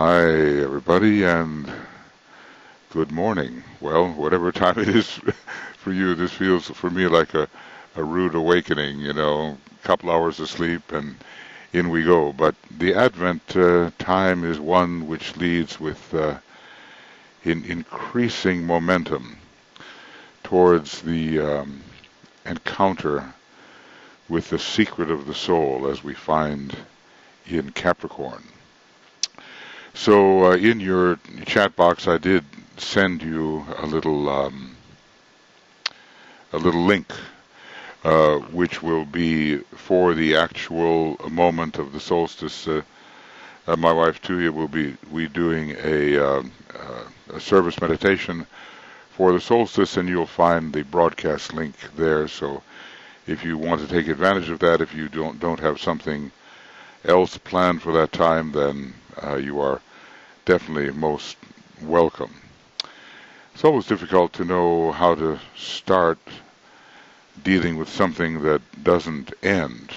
Hi, everybody, and good morning. Well, whatever time it is for you, this feels for me like a rude awakening, a couple hours of sleep and in we go. But the Advent time is one which leads with increasing momentum towards the encounter with the secret of the soul as we find in Capricorn. So in your chat box, I did send you a little link, which will be for the actual moment of the solstice. My wife Tuya will be doing a service meditation for the solstice, and you'll find the broadcast link there. So if you want to take advantage of that, if you don't have something else planned for that time, then you are definitely most welcome. It's always difficult to know how to start dealing with something that doesn't end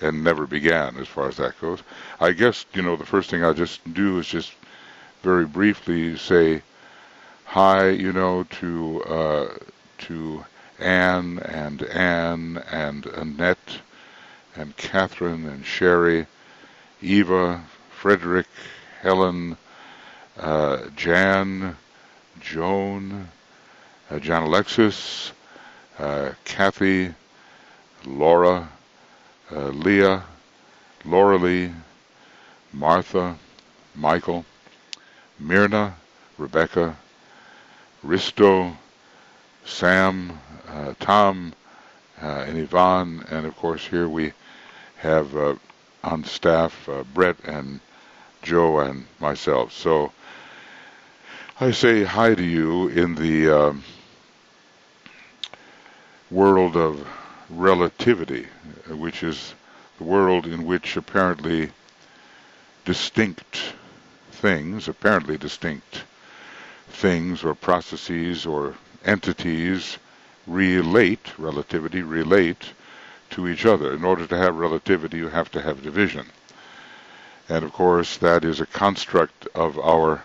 and never began, as far as that goes. I guess, the first thing I'll just do is just very briefly say hi, to Anne and Annette and Catherine and Sherry, Eva, Frederick, Helen, Jan, Joan, John Alexis, Kathy, Laura, Leah, Laura Lee, Martha, Michael, Myrna, Rebecca, Risto, Sam, Tom, and Yvonne, and of course here we have on staff Brett and Joe and myself. So I say hi to you in the world of relativity, which is the world in which apparently distinct things or processes or entities relate to each other. In order to have relativity, you have to have division. And of course, that is a construct of our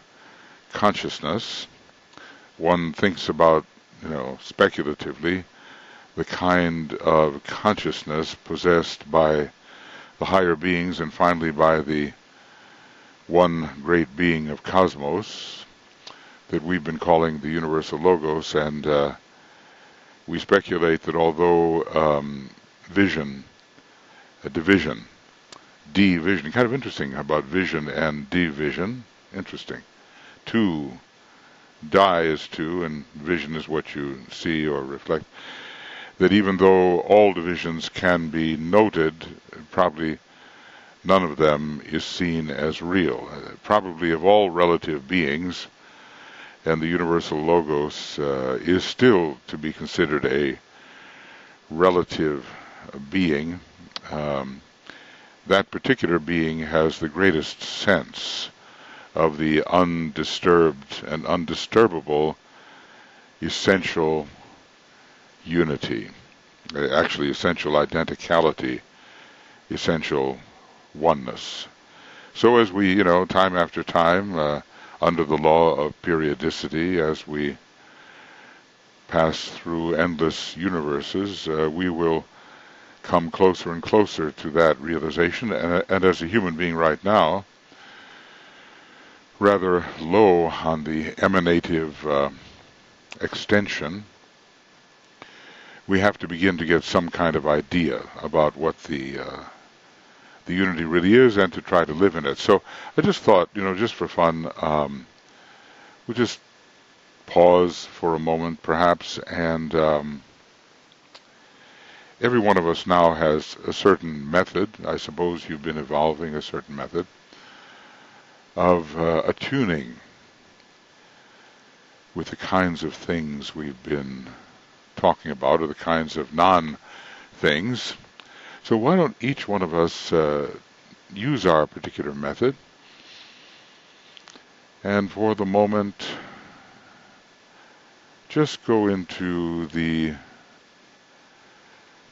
consciousness. One thinks about, speculatively, the kind of consciousness possessed by the higher beings and finally by the one great being of cosmos that we've been calling the universal logos. And we speculate that although division, kind of interesting about vision and division, interesting. Die is two, and vision is what you see or reflect. That even though all divisions can be noted, probably none of them is seen as real. Probably of all relative beings, and the universal logos is still to be considered a relative being. That particular being has the greatest sense of the undisturbed and undisturbable essential unity, actually essential identicality, essential oneness. So as we, time after time, under the law of periodicity, as we pass through endless universes, we will come closer and closer to that realization. And as a human being right now, rather low on the emanative extension, we have to begin to get some kind of idea about what the unity really is and to try to live in it. So I just thought, just for fun, we'll just pause for a moment perhaps, and every one of us now has a certain method. I suppose you've been evolving a certain method of attuning with the kinds of things we've been talking about, or the kinds of non-things. So why don't each one of us use our particular method, and for the moment just go into the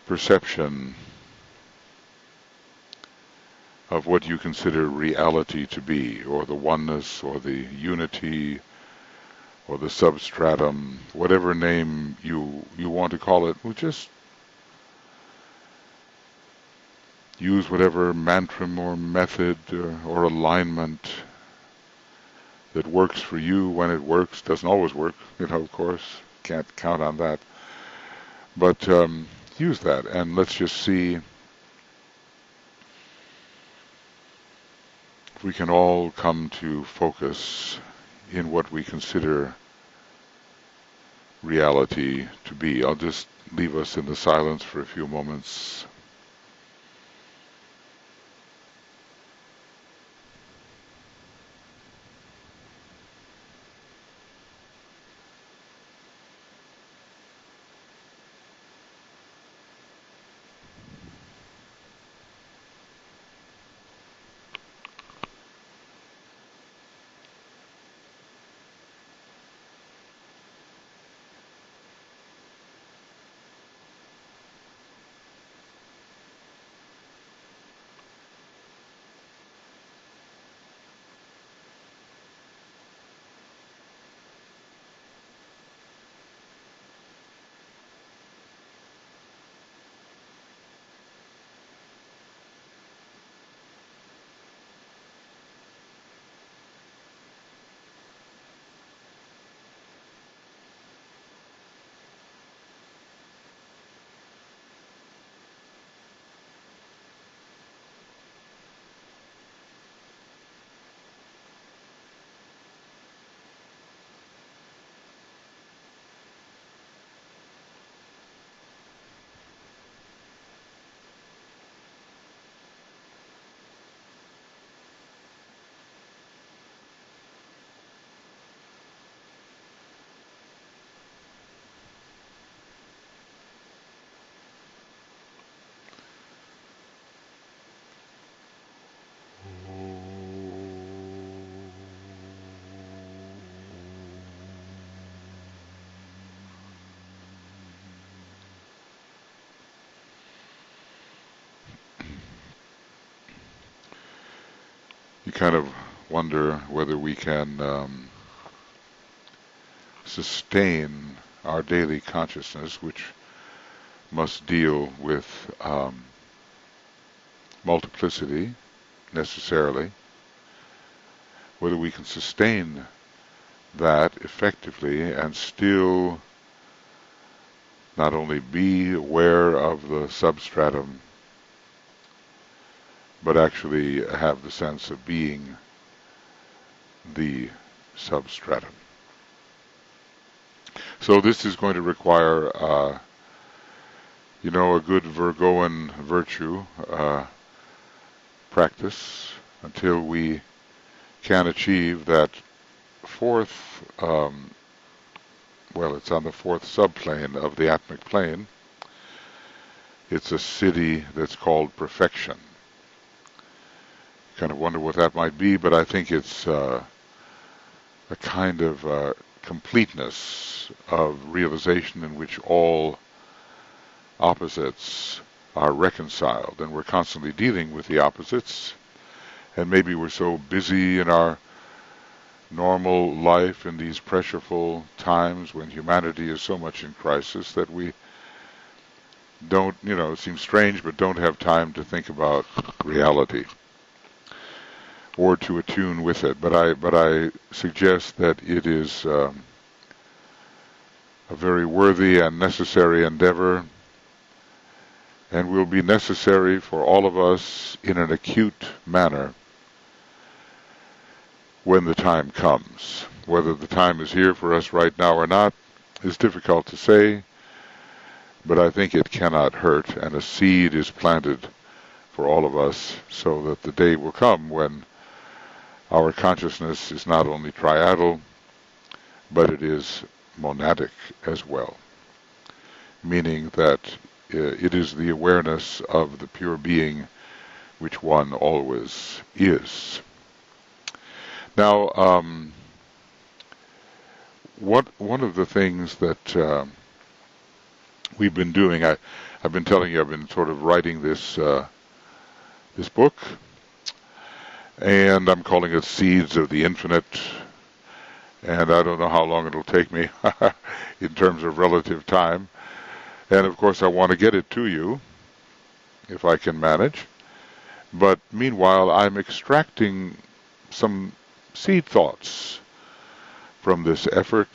perception of what you consider reality to be, or the oneness, or the unity, or the substratum, whatever name you want to call it. We'll just use whatever mantram or method or alignment that works for you when it works. Doesn't always work, of course. Can't count on that. But use that, and let's just see if we can all come to focus in what we consider reality to be. I'll just leave us in the silence for a few moments. You kind of wonder whether we can sustain our daily consciousness, which must deal with multiplicity necessarily, whether we can sustain that effectively and still not only be aware of the substratum, but actually have the sense of being the substratum. So this is going to require, a good Virgoan virtue practice until we can achieve that fourth, it's on the fourth subplane of the atmic plane. It's a city that's called perfection. Kind of wonder what that might be, but I think it's a kind of completeness of realization in which all opposites are reconciled, and we're constantly dealing with the opposites, and maybe we're so busy in our normal life in these pressureful times when humanity is so much in crisis that we don't, it seems strange, but don't have time to think about reality or to attune with it. But I suggest that it is a very worthy and necessary endeavor, and will be necessary for all of us in an acute manner when the time comes. Whether the time is here for us right now or not is difficult to say, but I think it cannot hurt, and a seed is planted for all of us so that the day will come when our consciousness is not only triadal, but it is monadic as well, meaning that it is the awareness of the pure being which one always is. Now, one of the things that we've been doing, I've been telling you, I've been sort of writing this book, and I'm calling it Seeds of the Infinite, and I don't know how long it'll take me in terms of relative time. And of course I want to get it to you, if I can manage. But meanwhile, I'm extracting some seed thoughts from this effort,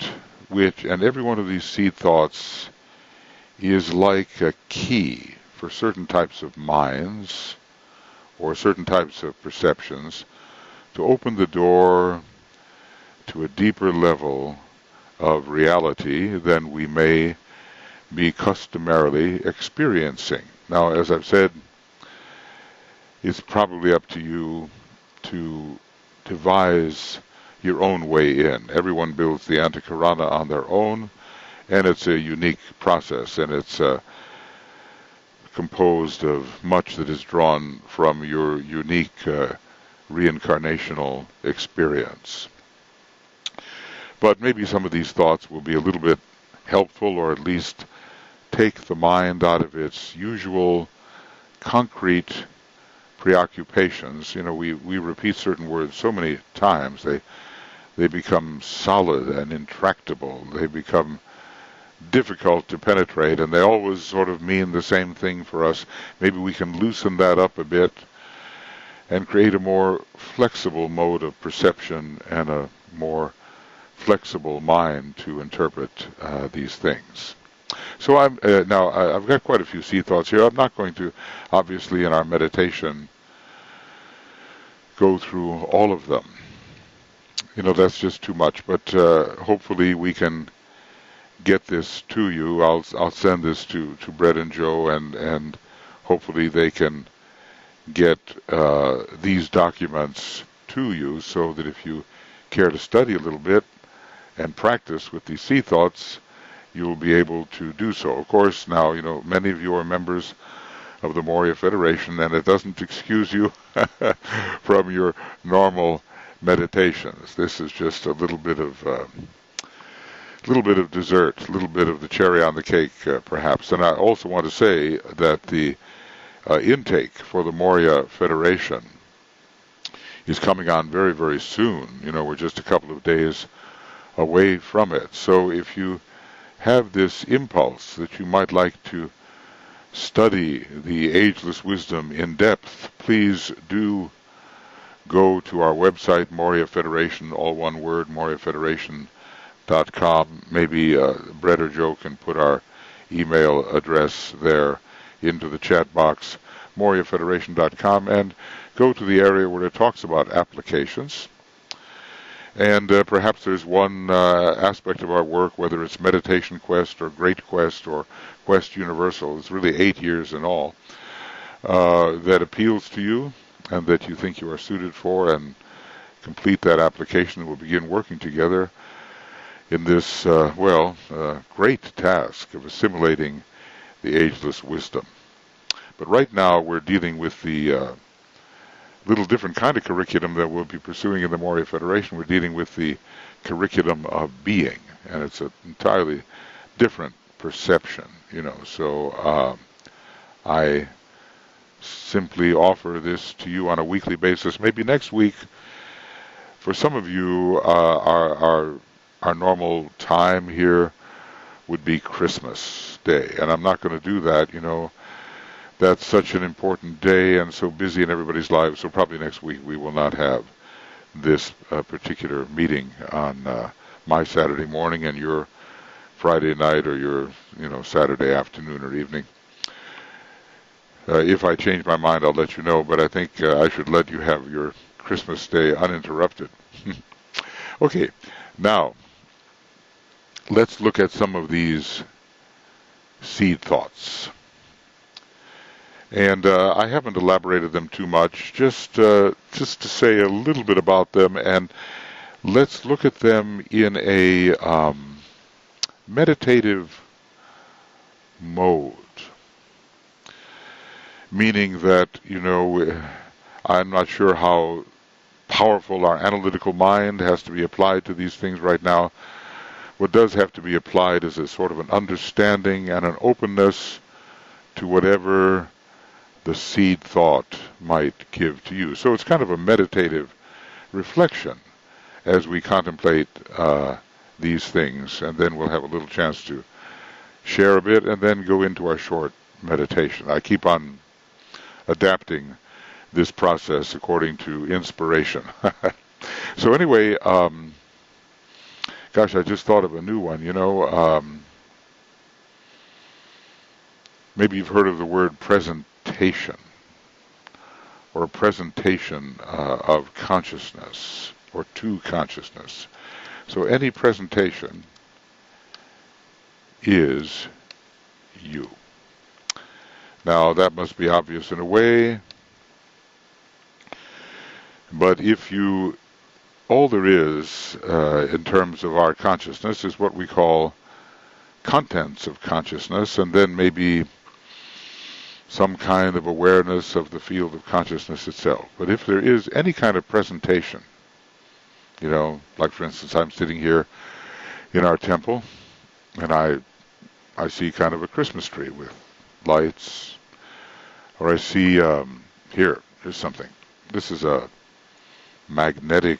and every one of these seed thoughts is like a key for certain types of minds or certain types of perceptions to open the door to a deeper level of reality than we may be customarily experiencing. Now, as I've said, it's probably up to you to devise your own way in. Everyone builds the Antakarana on their own, and it's a unique process, and it's composed of much that is drawn from your unique reincarnational experience. But maybe some of these thoughts will be a little bit helpful, or at least take the mind out of its usual concrete preoccupations. You know, we repeat certain words so many times, they become solid and intractable. They become difficult to penetrate, and they always sort of mean the same thing for us. Maybe we can loosen that up a bit and create a more flexible mode of perception and a more flexible mind to interpret these things. So I've got quite a few seed thoughts here. I'm not going to, obviously, in our meditation, go through all of them. You know, that's just too much. But hopefully we can get this to you. I'll send this to Brett and Joe, and hopefully they can get these documents to you, so that if you care to study a little bit and practice with these seed thoughts, you'll be able to do so. Of course, now, you know, many of you are members of the Morya Federation, and it doesn't excuse you from your normal meditations. This is just a little bit of dessert, a little bit of the cherry on the cake, perhaps. And I also want to say that the intake for the Morya Federation is coming on very, very soon. You know, we're just a couple of days away from it. So if you have this impulse that you might like to study the ageless wisdom in depth, please do go to our website, Morya Federation, all one word, moryafederation.com. Maybe Brett or Joe can put our email address there into the chat box, moryafederation.com, and go to the area where it talks about applications. And perhaps there's one aspect of our work, whether it's Meditation Quest or Great Quest or Quest Universal, it's really 8 years in all, that appeals to you and that you think you are suited for, and complete that application, and we'll begin working together in this, great task of assimilating the ageless wisdom. But right now we're dealing with the little different kind of curriculum that we'll be pursuing in the Morya Federation. We're dealing with the curriculum of being, and it's an entirely different perception, you know. So I simply offer this to you on a weekly basis. Maybe next week, for some of you, our normal time here would be Christmas Day, and I'm not going to do that, you know. That's such an important day and so busy in everybody's lives, so probably next week we will not have this particular meeting on my Saturday morning and your Friday night, or your, you know, Saturday afternoon or evening. If I change my mind, I'll let you know, but I think I should let you have your Christmas Day uninterrupted. Okay, now let's look at some of these seed thoughts. And I haven't elaborated them too much, just to say a little bit about them, and let's look at them in a meditative mode. Meaning that, you know, I'm not sure how powerful our analytical mind has to be applied to these things right now. What does have to be applied is a sort of an understanding and an openness to whatever the seed thought might give to you. So it's kind of a meditative reflection as we contemplate these things, and then we'll have a little chance to share a bit and then go into our short meditation. I keep on adapting this process according to inspiration. So anyway, gosh, I just thought of a new one. Maybe you've heard of the word presentation, or a presentation of consciousness, or to consciousness. So any presentation is you. Now that must be obvious in a way, but all there is in terms of our consciousness is what we call contents of consciousness, and then maybe some kind of awareness of the field of consciousness itself. But if there is any kind of presentation, like for instance, I'm sitting here in our temple, and I see kind of a Christmas tree with lights, or I see, here's something. This is a magnetic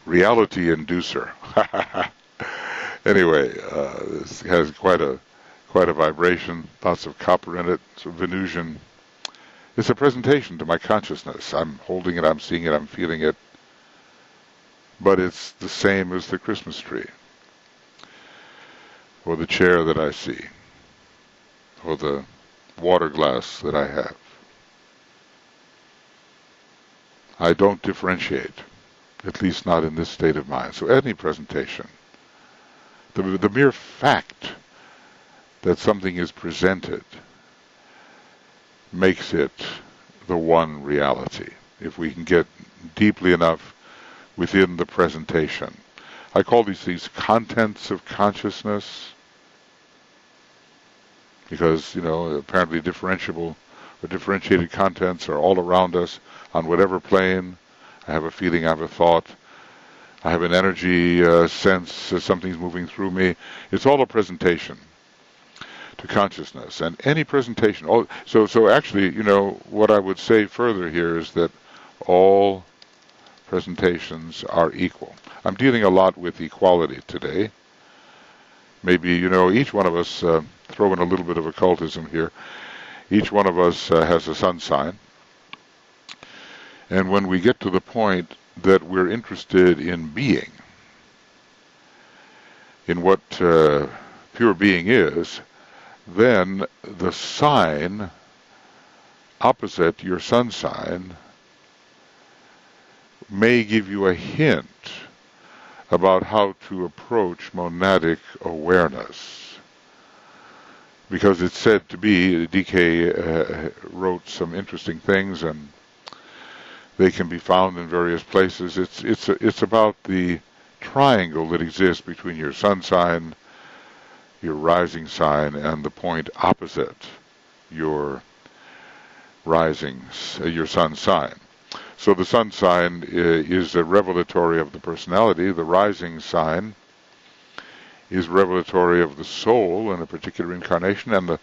reality inducer. Anyway, this has quite a vibration, lots of copper in it, so Venusian. It's a presentation to my consciousness. I'm holding it, I'm seeing it, I'm feeling it, but it's the same as the Christmas tree, or the chair that I see, or the water glass that I have. I don't differentiate, at least not in this state of mind. So any presentation, the mere fact that something is presented makes it the one reality, if we can get deeply enough within the presentation. I call these things contents of consciousness, because, apparently differentiable or differentiated contents are all around us on whatever plane. I have a feeling, I have a thought, I have an energy sense, something's moving through me. It's all a presentation to consciousness, and any presentation. So actually, what I would say further here is that all presentations are equal. I'm dealing a lot with equality today. Maybe, each one of us, throw in a little bit of occultism here, each one of us has a sun sign. And when we get to the point that we're interested in being, in what pure being is, then the sign opposite your sun sign may give you a hint about how to approach monadic awareness. Because it's said to be, DK wrote some interesting things, and they can be found in various places. It's about the triangle that exists between your sun sign, your rising sign, and the point opposite your your sun sign. So the sun sign is a revelatory of the personality. The rising sign is revelatory of the soul in a particular incarnation, and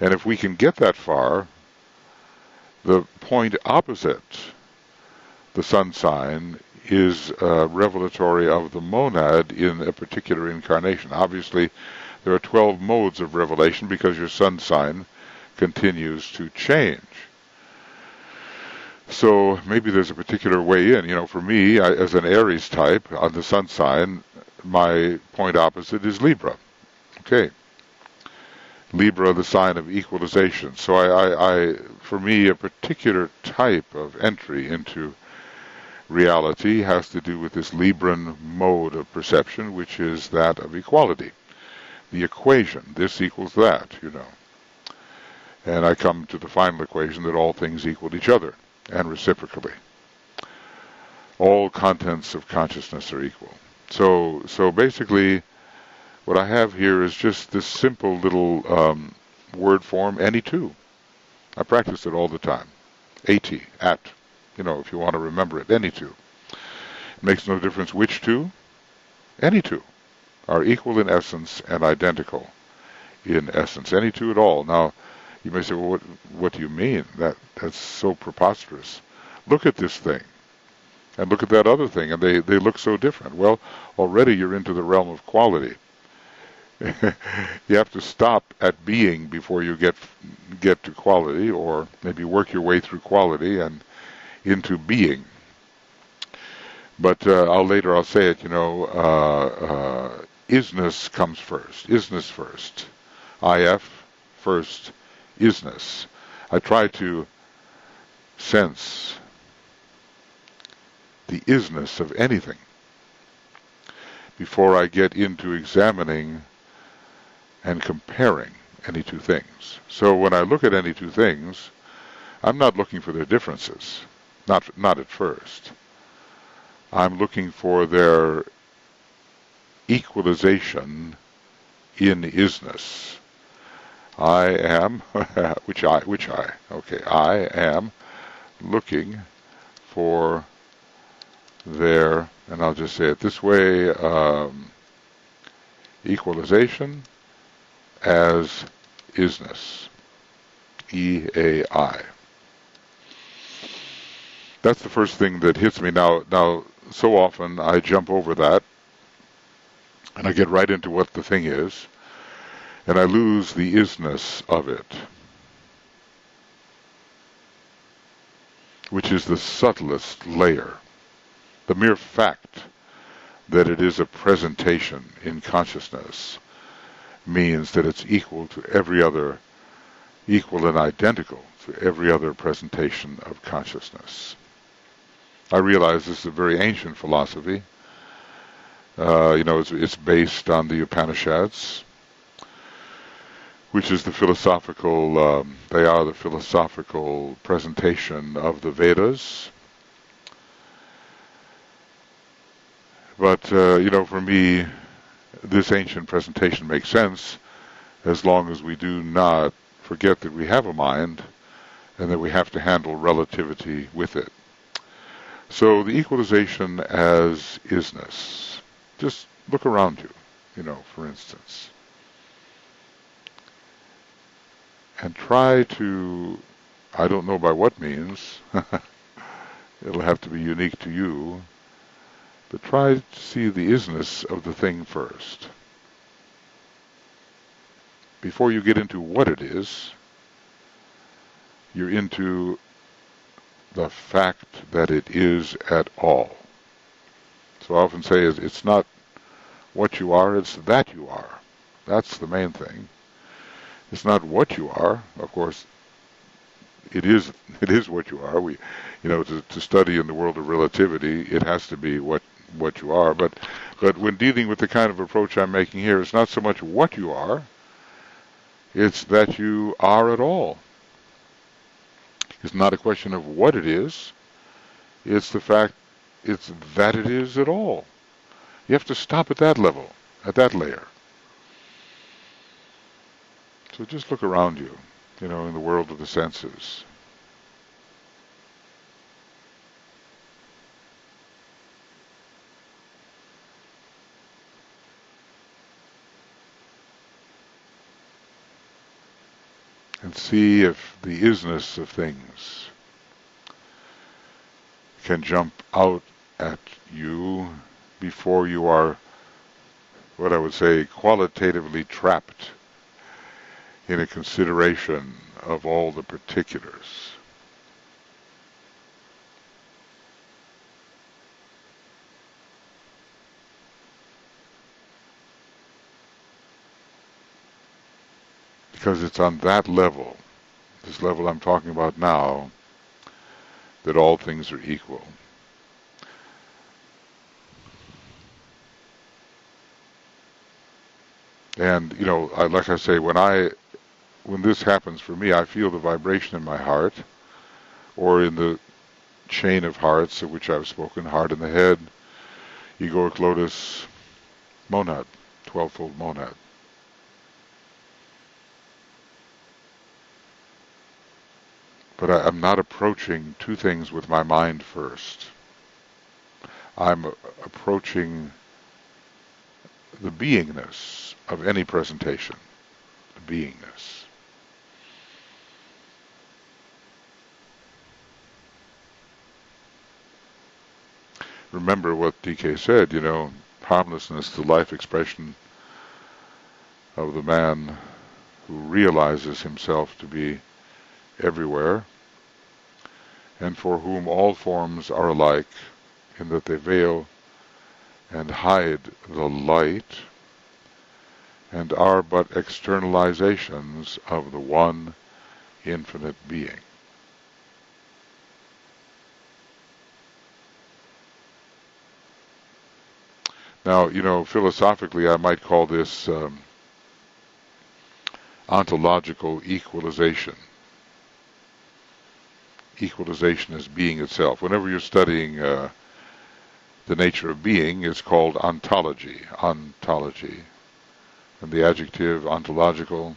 if we can get that far, the point opposite the sun sign is revelatory of the monad in a particular incarnation. Obviously, there are 12 modes of revelation because your sun sign continues to change. So maybe there's a particular way in. For me, as an Aries type on the sun sign, my point opposite is Libra. Okay. Libra, the sign of equalization. So for me, a particular type of entry into reality has to do with this Libran mode of perception, which is that of equality. The equation, this equals that, And I come to the final equation that all things equal each other, and reciprocally. All contents of consciousness are equal. So basically, what I have here is just this simple little word form, any two. I practice it all the time. at, if you want to remember it, any two. It makes no difference which two. Any two are equal in essence and identical in essence. Any two at all. Now, You may say, well, what do you mean? That's so preposterous. Look at this thing, and look at that other thing, and they look so different. Well, already you're into the realm of quality. You have to stop at being before you get to quality, or maybe work your way through quality and into being. But later I'll say it. Isness comes first. Isness first. IF first. Isness. I try to sense the isness of anything before I get into examining and comparing any two things. So when I look at any two things, I'm not looking for their differences, not at first. I'm looking for their equalization in isness. I am, I am looking for their, and I'll just say it this way, equalization as isness. EAI. That's the first thing that hits me. Now, so often I jump over that and I get right into what the thing is, and I lose the isness of it, which is the subtlest layer. The mere fact that it is a presentation in consciousness means that it's equal and identical to every other presentation of consciousness. I realize this is a very ancient philosophy. It's based on the Upanishads, which is the philosophical, they are the philosophical presentation of the Vedas. But, for me, this ancient presentation makes sense as long as we do not forget that we have a mind and that we have to handle relativity with it. So the equalization as isness. Just look around you, for instance. And try to, I don't know by what means, it'll have to be unique to you, but try to see the isness of the thing first. Before you get into what it is, you're into the fact that it is at all. So I often say it's not what you are, it's that you are. That's the main thing. It's not what you are. Of course, it is what you are. To study in the world of relativity, it has to be what you are. But when dealing with the kind of approach I'm making here, it's not so much what you are, it's that you are at all. It's not a question of what it is. It's the fact it's that it is at all. You have to stop at that level, at that layer. So just look around you, in the world of the senses. And see if the isness of things can jump out at you before you are, what I would say, qualitatively trapped in a consideration of all the particulars. Because it's on that level, this level I'm talking about now, that all things are equal. And, like I say, when this happens for me, I feel the vibration in my heart, or in the chain of hearts of which I've spoken, heart in the head, egoic lotus, monad, 12-fold monad. But I'm not approaching two things with my mind first. I'm approaching the beingness of any presentation, the beingness. remember what DK said, harmlessness, the life expression of the man who realizes himself to be everywhere, and for whom all forms are alike, in that they veil and hide the light, and are but externalizations of the one infinite being. Now, philosophically, I might call this ontological equalization. Equalization is being itself. Whenever you're studying the nature of being, it's called ontology. Ontology. And the adjective ontological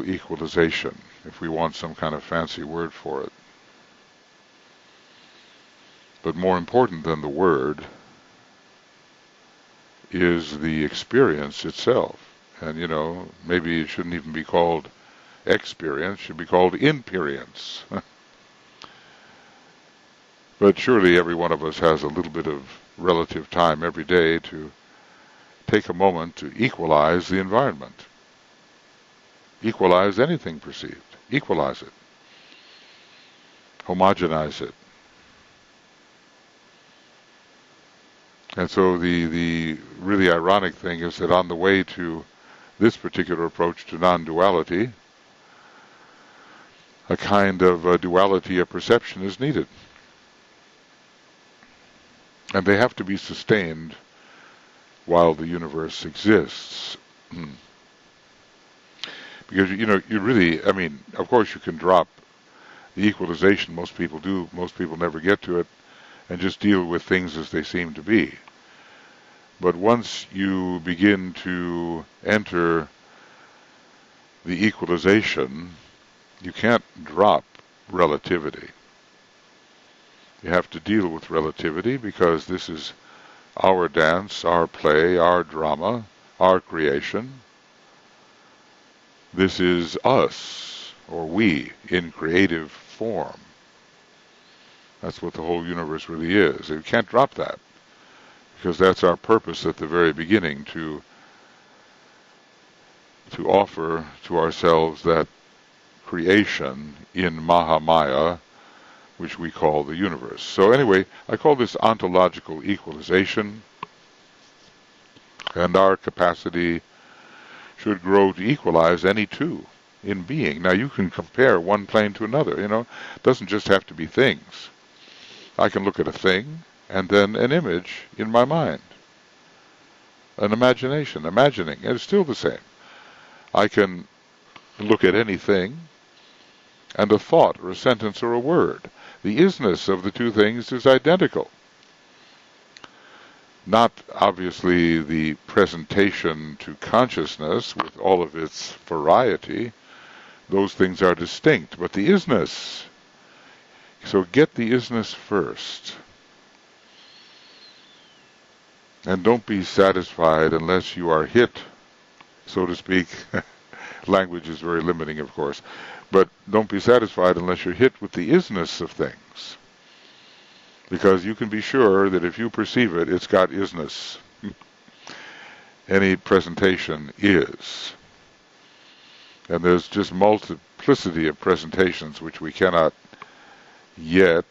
equalization, if we want some kind of fancy word for it. But more important than the word is the experience itself. And, maybe it shouldn't even be called experience, it should be called imperience. But surely every one of us has a little bit of relative time every day to take a moment to equalize the environment. Equalize anything perceived. Equalize it. Homogenize it. And so the really ironic thing is that on the way to this particular approach to non-duality, a kind of duality of perception is needed. And they have to be sustained while the universe exists. Because, you really, of course you can drop the equalization, most people do, most people never get to it, and just deal with things as they seem to be. But once you begin to enter the equalization, you can't drop relativity. You have to deal with relativity because this is our dance, our play, our drama, our creation. This is us, or we, in creative form. That's what the whole universe really is. You can't drop that, because that's our purpose at the very beginning, to offer to ourselves that creation in Mahamaya, which we call the universe. So anyway, I call this ontological equalization, and our capacity should grow to equalize any two in being. Now you can compare one plane to another, it doesn't just have to be things. I can look at a thing and then an image in my mind, an imagination, imagining, and it's still the same. I can look at anything and a thought or a sentence or a word. The isness of the two things is identical. Not obviously the presentation to consciousness with all of its variety. Those things are distinct, but the isness. So get the isness first. And don't be satisfied unless you are hit, so to speak. Language is very limiting, of course. But don't be satisfied unless you're hit with the isness of things. Because you can be sure that if you perceive it, it's got isness. Any presentation is. And there's just multiplicity of presentations which we cannot yet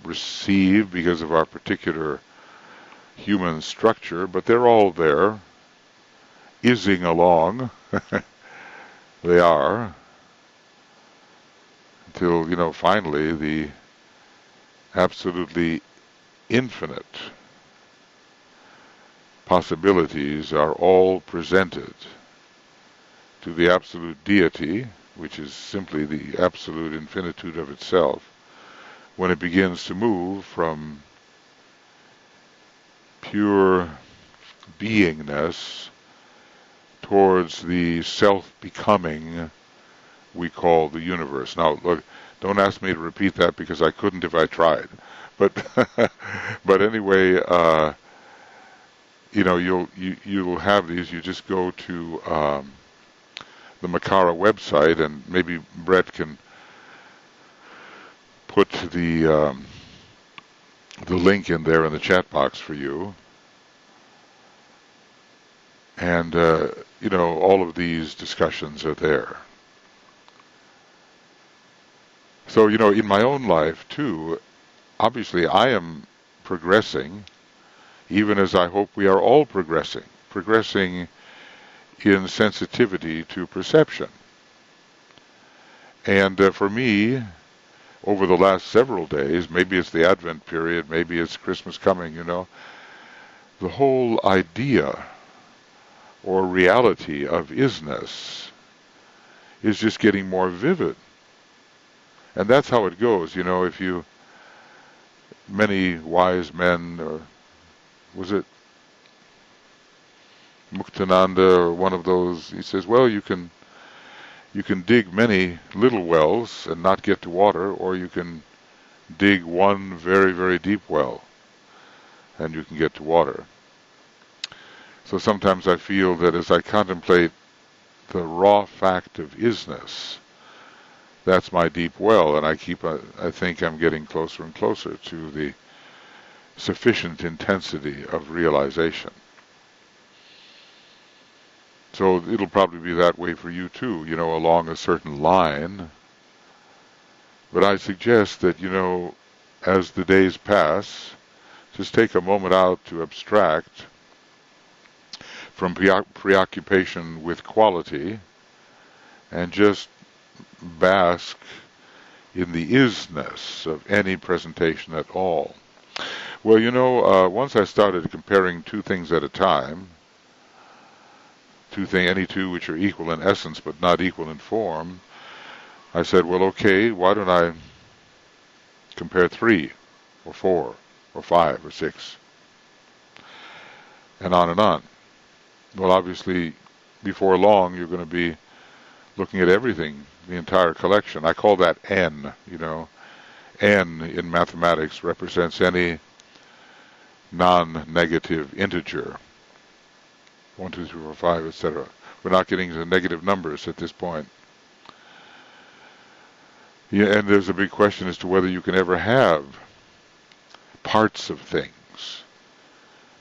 receive because of our particular human structure, but they're all there, ising along. They are. Until, finally the absolutely infinite possibilities are all presented to the absolute deity, which is simply the absolute infinitude of itself, when it begins to move from pure beingness towards the self-becoming we call the universe. Now, look, don't ask me to repeat that because I couldn't if I tried. But but anyway, you'll have these. You just go to the Makara website, and maybe Brett can put the link in there in the chat box for you. And, all of these discussions are there. So, in my own life, too, obviously I am progressing, even as I hope we are all progressing in sensitivity to perception. And for me, over the last several days, maybe it's the Advent period, maybe it's Christmas coming, the whole idea or reality of isness is just getting more vivid. And that's how it goes, if many wise men, or was it Muktananda or one of those, he says, well, you can dig many little wells and not get to water, or you can dig one very, very deep well and you can get to water. So sometimes I feel that as I contemplate the raw fact of isness, that's my deep well, and I think I'm getting closer and closer to the sufficient intensity of realization. So it'll probably be that way for you too, along a certain line. But I suggest that, as the days pass, just take a moment out to abstract from preoccupation with quality and just bask in the isness of any presentation at all. Well, once I started comparing two things at a time, any two which are equal in essence but not equal in form, I said, well, okay, why don't I compare 3 or 4 or 5 or 6 and on and on. Well, obviously, before long, you're going to be looking at everything, the entire collection. I call that N, N in mathematics represents any non-negative integer. 1, 2, 3, 4, 5, etc. We're not getting to negative numbers at this point. Yeah, and there's a big question as to whether you can ever have parts of things.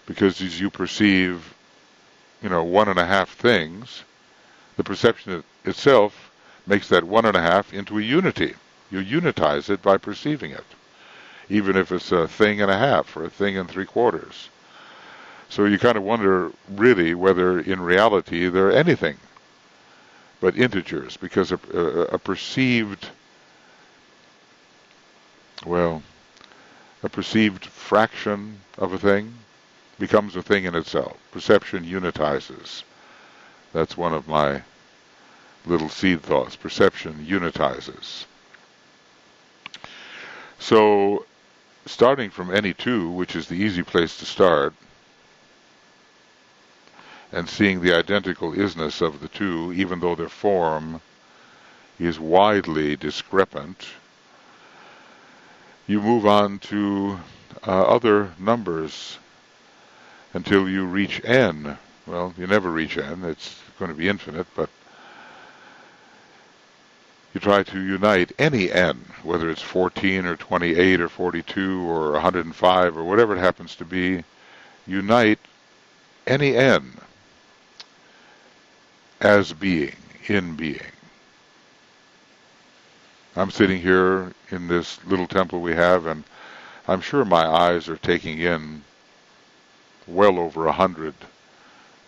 Because as you perceive, 1.5 things, the perception itself makes that 1.5 into a unity. You unitize it by perceiving it, even if it's a thing and a half or a thing and 3/4. So you kind of wonder, really, whether in reality they're anything but integers, because a perceived fraction of a thing becomes a thing in itself. Perception unitizes. That's one of my little seed thoughts. Perception unitizes. So, starting from any two, which is the easy place to start, and seeing the identical isness of the two, even though their form is widely discrepant, you move on to other numbers until you reach n. Well, you never reach n, it's going to be infinite, but you try to unite any n, whether it's 14 or 28 or 42 or 105 or whatever it happens to be, unite any n as being, in being. I'm sitting here in this little temple we have, and I'm sure my eyes are taking in well over 100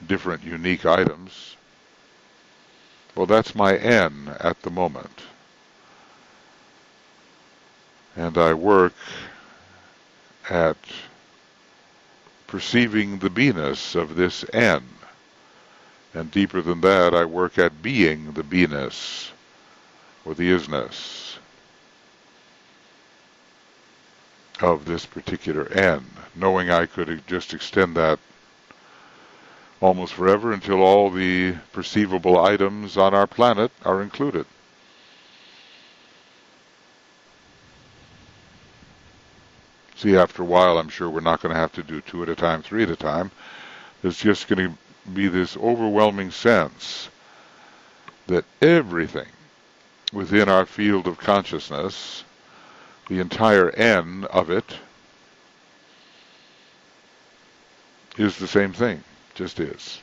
different unique items. Well, that's my N at the moment. And I work at perceiving the beingness of this N. And deeper than that, I work at being the beingness, or the isness, of this particular N, knowing I could just extend that almost forever until all the perceivable items on our planet are included. See, after a while, I'm sure we're not going to have to do 2 at a time, 3 at a time. There's just going to be this overwhelming sense that everything within our field of consciousness the entire N of it is the same thing, just is.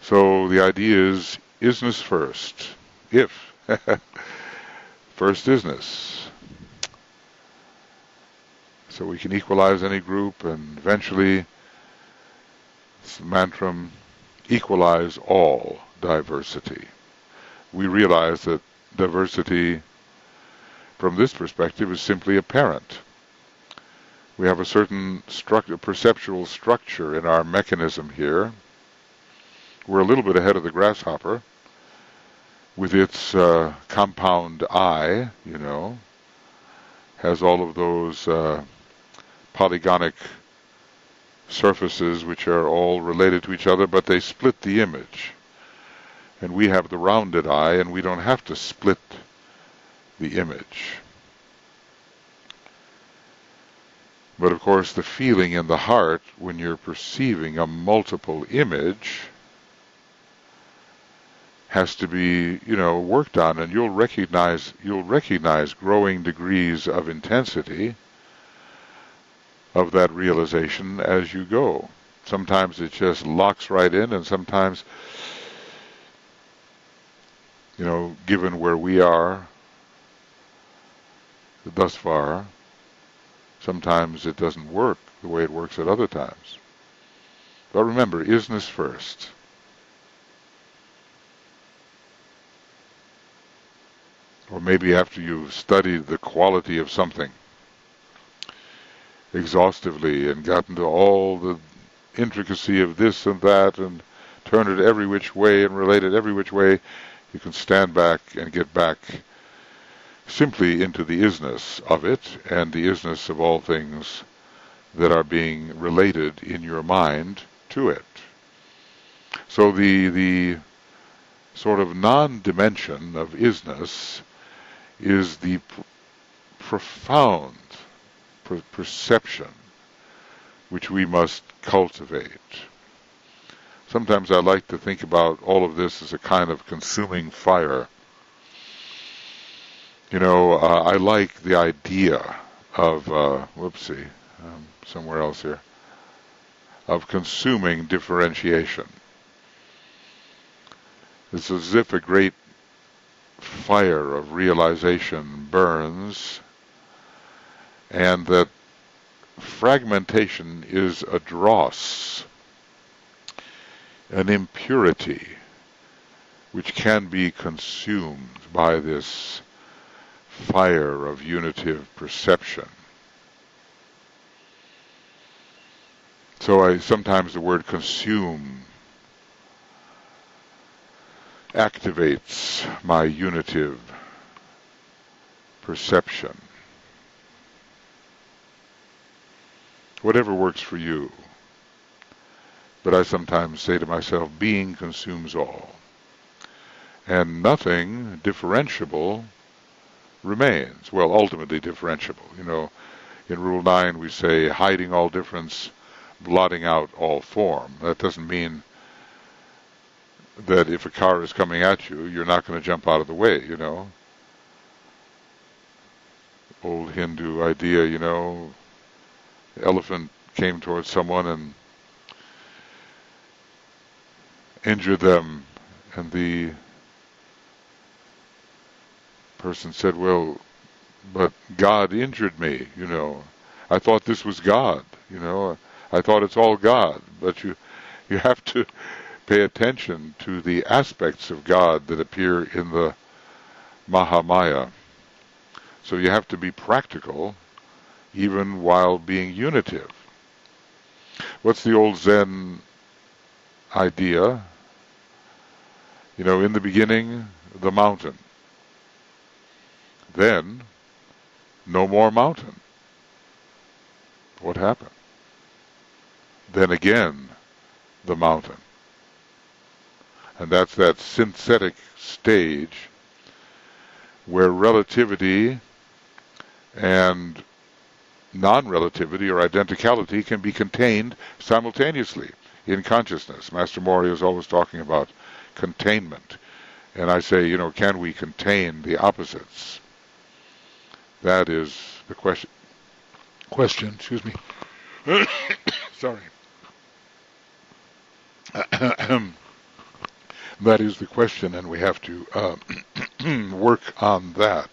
So the idea is isness first. If. First isness. So we can equalize any group, and eventually, it's the mantra, equalize all diversity. We realize that diversity, from this perspective, is simply apparent. We have a certain perceptual structure in our mechanism here. We're a little bit ahead of the grasshopper with its compound eye, has all of those polygonic surfaces which are all related to each other, but they split the image. And we have the rounded eye, and we don't have to split the image. But of course, the feeling in the heart when you're perceiving a multiple image has to be, worked on, and you'll recognize growing degrees of intensity of that realization as you go. Sometimes it just locks right in, and sometimes, given where we are thus far, sometimes it doesn't work the way it works at other times. But remember, isness first. Or maybe after you've studied the quality of something exhaustively and gotten to all the intricacy of this and that and turn it every which way and relate it every which way, you can stand back and get back simply into the isness of it and the isness of all things that are being related in your mind to it. So the sort of non-dimension of isness is the profound perception which we must cultivate. Sometimes I like to think about all of this as a kind of consuming fire. I like the idea of, somewhere else here, of consuming differentiation. It's as if a great fire of realization burns, and that fragmentation is a dross, an impurity, which can be consumed by this fire of unitive perception. So sometimes the word consume activates my unitive perception. Whatever works for you. But I sometimes say to myself, being consumes all. And nothing differentiable remains. Well, ultimately differentiable. In Rule 9 we say, hiding all difference, blotting out all form. That doesn't mean that if a car is coming at you, you're not going to jump out of the way, Old Hindu idea, the elephant came towards someone and injured them, and the person said, well, but God injured me, I thought this was God, I thought it's all God, but you have to pay attention to the aspects of God that appear in the Mahamaya. So you have to be practical even while being unitive. What's the old Zen idea? In the beginning, the mountain. Then, no more mountain. What happened? Then again, the mountain. And that's that synthetic stage where relativity and non-relativity or identicality can be contained simultaneously. in consciousness. Master Morya is always talking about containment. And I say, can we contain the opposites? That is the question. Excuse me. Sorry. That is the question, and we have to work on that.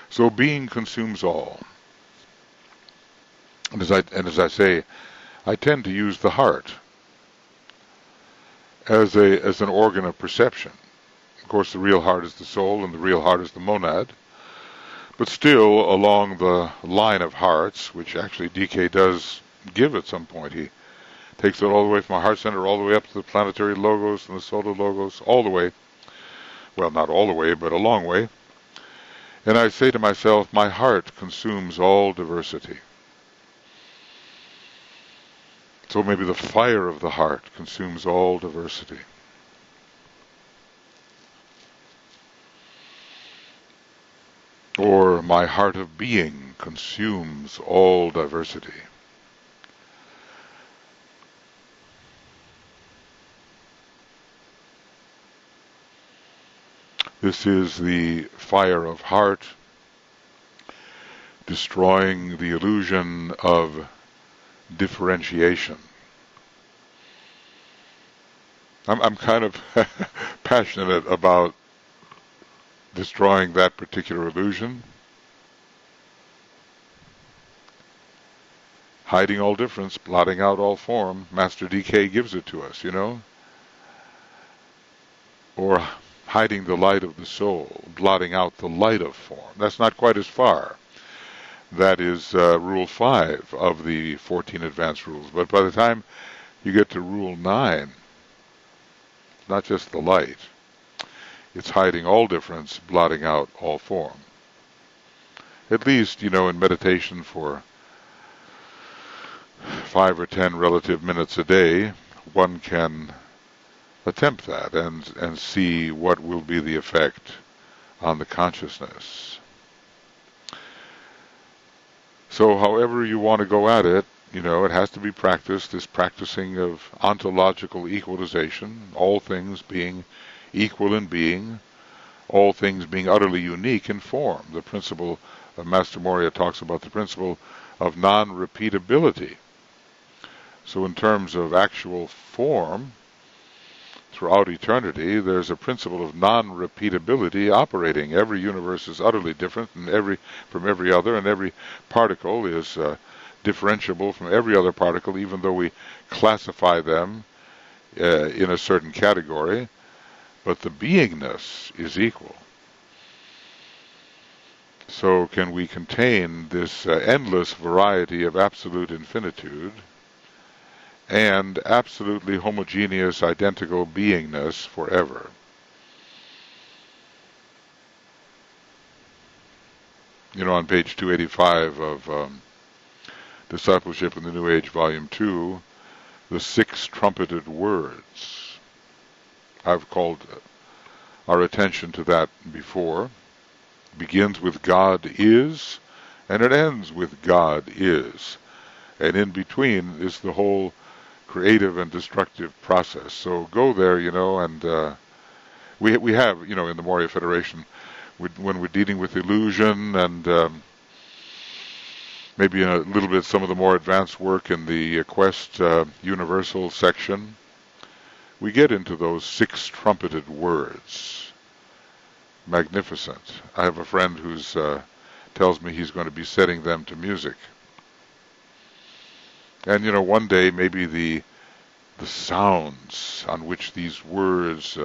So being consumes all. And as I say, I tend to use the heart as an organ of perception. Of course, the real heart is the soul, and the real heart is the monad. But still, along the line of hearts, which actually DK does give at some point, he takes it all the way from our heart center all the way up to the planetary logos and the solar logos, all the way. Well, not all the way, but a long way. And I say to myself, my heart consumes all diversity. So maybe the fire of the heart consumes all diversity. Or my heart of being consumes all diversity. This is the fire of heart, destroying the illusion of differentiation. I'm kind of passionate about destroying that particular illusion. Hiding all difference, blotting out all form. Master DK gives it to us, Or hiding the light of the soul, blotting out the light of form. That's not quite as far. That is Rule 5 of the 14 advanced rules. But by the time you get to Rule 9, not just the light, it's hiding all difference, blotting out all form. At least, in meditation for 5 or 10 relative minutes a day, one can attempt that and see what will be the effect on the consciousness. So however you want to go at it, it has to be practiced, this practicing of ontological equalization, all things being equal in being, all things being utterly unique in form. The principle of Master Morya talks about the principle of non-repeatability. So in terms of actual form, throughout eternity, there's a principle of non-repeatability operating. Every universe is utterly different from every other, and every particle is differentiable from every other particle, even though we classify them in a certain category. But the beingness is equal. So can we contain this endless variety of absolute infinitude and absolutely homogeneous, identical beingness forever? On page 285 of Discipleship in the New Age, Volume 2, the 6 trumpeted words. I've called our attention to that before. It begins with God is, and it ends with God is. And in between is the whole creative and destructive process. So go there, and we have, in the Morya Federation, when we're dealing with illusion and maybe a little bit some of the more advanced work in the Quest Universal section, we get into those 6 trumpeted words. Magnificent. I have a friend who's tells me he's going to be setting them to music. And one day maybe the sounds on which these words,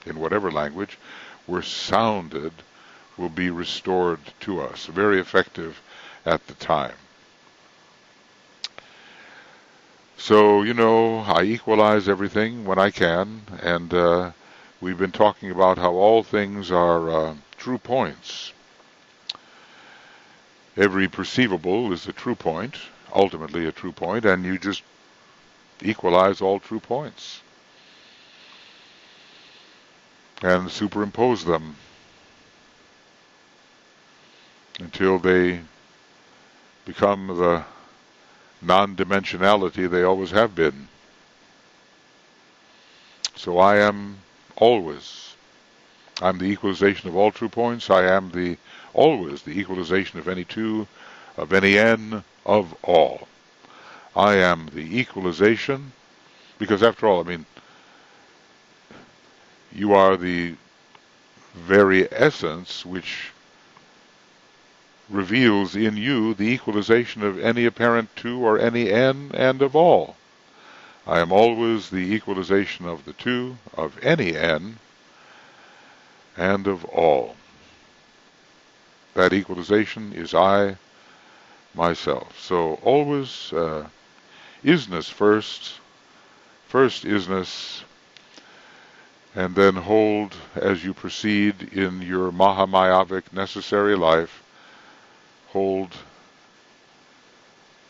in whatever language, were sounded will be restored to us. Very effective at the time. So, I equalize everything when I can, and we've been talking about how all things are true points. Every perceivable is a true point, ultimately a true point, and you just equalize all true points and superimpose them until they become the non-dimensionality they always have been. So I am always. I'm the equalization of all true points. I am always the equalization of any two, of any n, of all. I am the equalization, because after all, I mean, you are the very essence which reveals in you the equalization of any apparent two or any n and of all. I am always the equalization of the two, of any n, and of all. That equalization is I, myself. So always isness first isness, and then hold as you proceed in your Mahamayavic necessary life, hold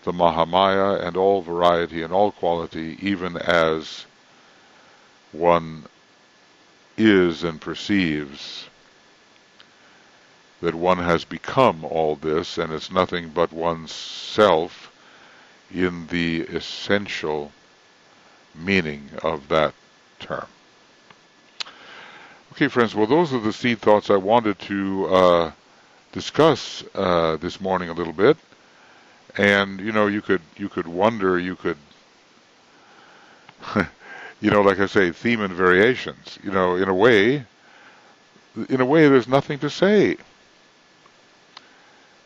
the Mahamaya and all variety and all quality, even as one is and perceives that one has become all this, and it's nothing but oneself in the essential meaning of that term. Okay, friends, well, those are the seed thoughts I wanted to discuss this morning a little bit. And, you could wonder, like I say, theme and variations. In a way, there's nothing to say.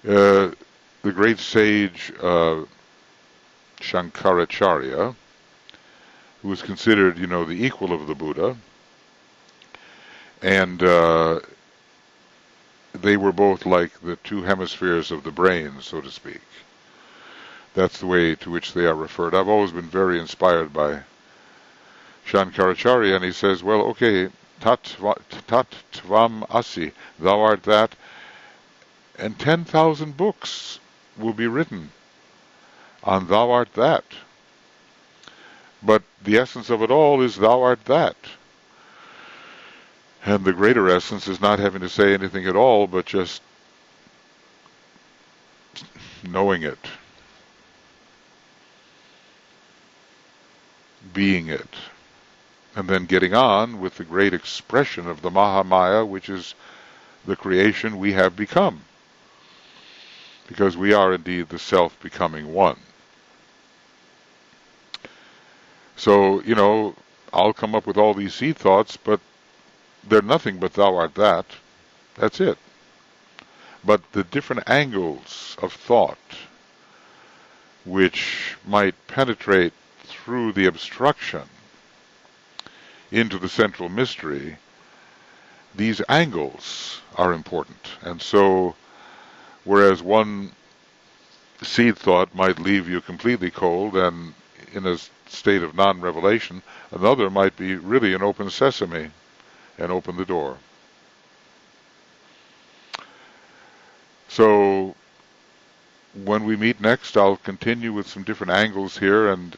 The great sage Shankaracharya, who was considered, the equal of the Buddha, and they were both like the two hemispheres of the brain, so to speak. That's the way to which they are referred. I've always been very inspired by Shankaracharya, and he says, well, okay, tat tvam asi, thou art that, and 10,000 books will be written on thou art that. But the essence of it all is thou art that. And the greater essence is not having to say anything at all, but just knowing it, being it, and then getting on with the great expression of the Mahamaya, which is the creation we have become. Because we are indeed the self becoming one. So, I'll come up with all these seed thoughts, but they're nothing but thou art that. That's it. But the different angles of thought which might penetrate through the obstruction into the central mystery, these angles are important. And so, whereas one seed thought might leave you completely cold and in a state of non-revelation, another might be really an open sesame and open the door. So when we meet next, I'll continue with some different angles here, and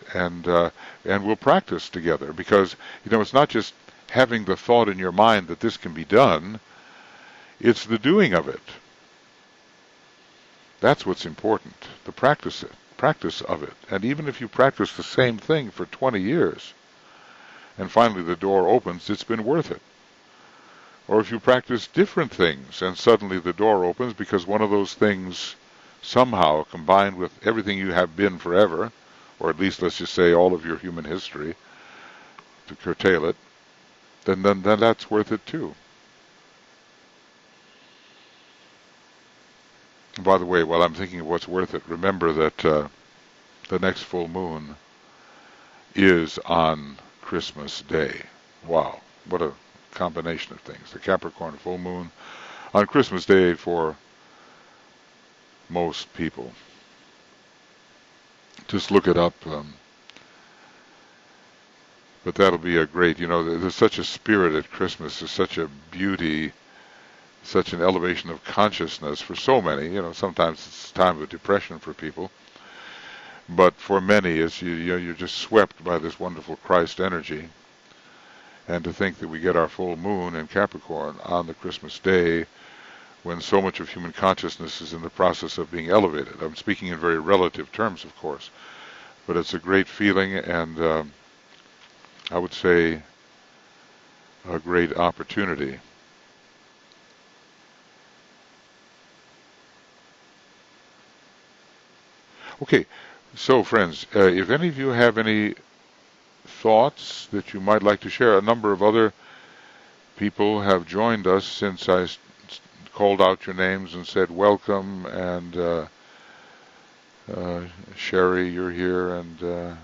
we'll practice together, because it's not just having the thought in your mind that this can be done, it's the doing of it. That's what's important, the practice of it. And even if you practice the same thing for 20 years, and finally the door opens, it's been worth it. Or if you practice different things, and suddenly the door opens because one of those things somehow combined with everything you have been forever, or at least let's just say all of your human history, to curtail it, then that's worth it too. And by the way, while I'm thinking of what's worth it, remember that the next full moon is on Christmas Day. Wow, what a combination of things. The Capricorn full moon on Christmas Day for most people. Just look it up. But that'll be a great, there's such a spirit at Christmas. There's such a beauty, such an elevation of consciousness for so many. Sometimes it's a time of depression for people. But for many, it's you're just swept by this wonderful Christ energy. And to think that we get our full moon in Capricorn on the Christmas day when so much of human consciousness is in the process of being elevated. I'm speaking in very relative terms, of course, but it's a great feeling, and I would say a great opportunity. Okay, so friends, if any of you have any thoughts that you might like to share, a number of other people have joined us since I called out your names and said welcome, and Sherry, you're here, and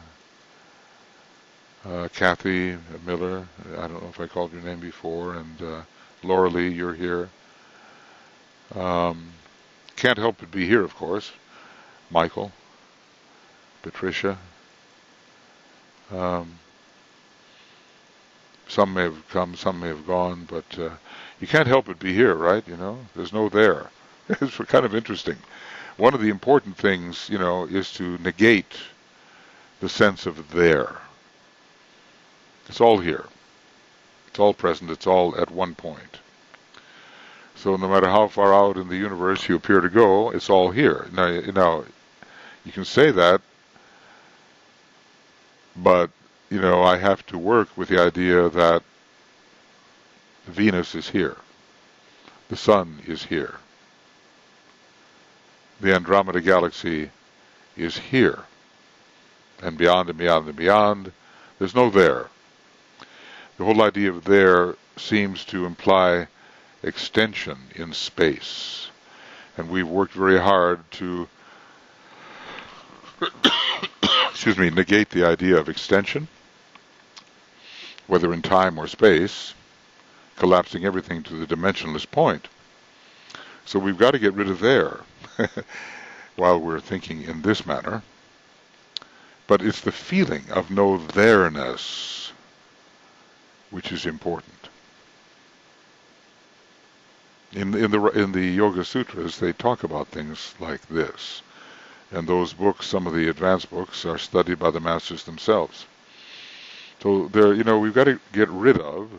Kathy Miller, I don't know if I called your name before, and Laura Lee, you're here. Can't help but be here, of course. Michael, Patricia. Some may have come, some may have gone, but you can't help but be here, right? There's no there. It's kind of interesting. One of the important things, is to negate the sense of there. It's all here. It's all present. It's all at one point. So no matter how far out in the universe you appear to go, it's all here. Now you can say that, but I have to work with the idea that Venus is here. The Sun is here. The Andromeda Galaxy is here. And beyond and beyond and beyond, there's no there. The whole idea of there seems to imply extension in space. And we've worked very hard to negate the idea of extension, whether in time or space, collapsing everything to the dimensionless point. So we've got to get rid of there while we're thinking in this manner. But it's the feeling of no there-ness which is important. In the Yoga Sutras, they talk about things like this. And those books, some of the advanced books, are studied by the masters themselves. So we've got to get rid of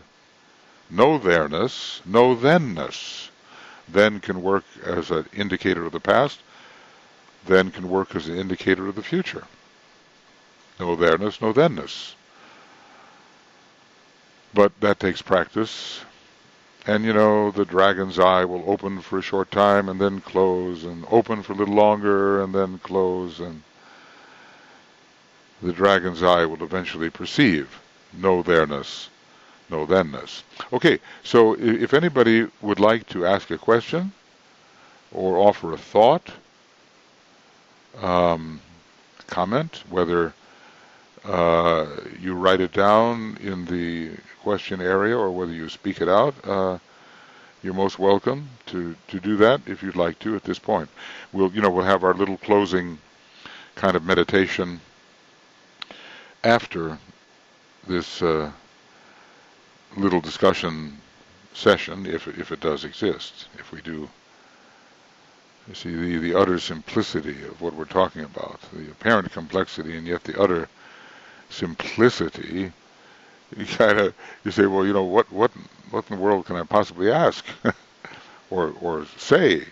no there-ness, no then-ness. Then can work as an indicator of the past, then can work as an indicator of the future. No there-ness, no then-ness. But that takes practice. And the dragon's eye will open for a short time and then close, and open for a little longer and then close, and the dragon's eye will eventually perceive no there-ness, no then-ness. Okay, so if anybody would like to ask a question or offer a thought, comment, whether you write it down in the question area or whether you speak it out, you're most welcome to do that if you'd like to at this point. We'll have our little closing kind of meditation after this little discussion session, if it does exist. If we do, you see the utter simplicity of what we're talking about, the apparent complexity and yet the utter simplicity. You say, well, what in the world can I possibly ask or say,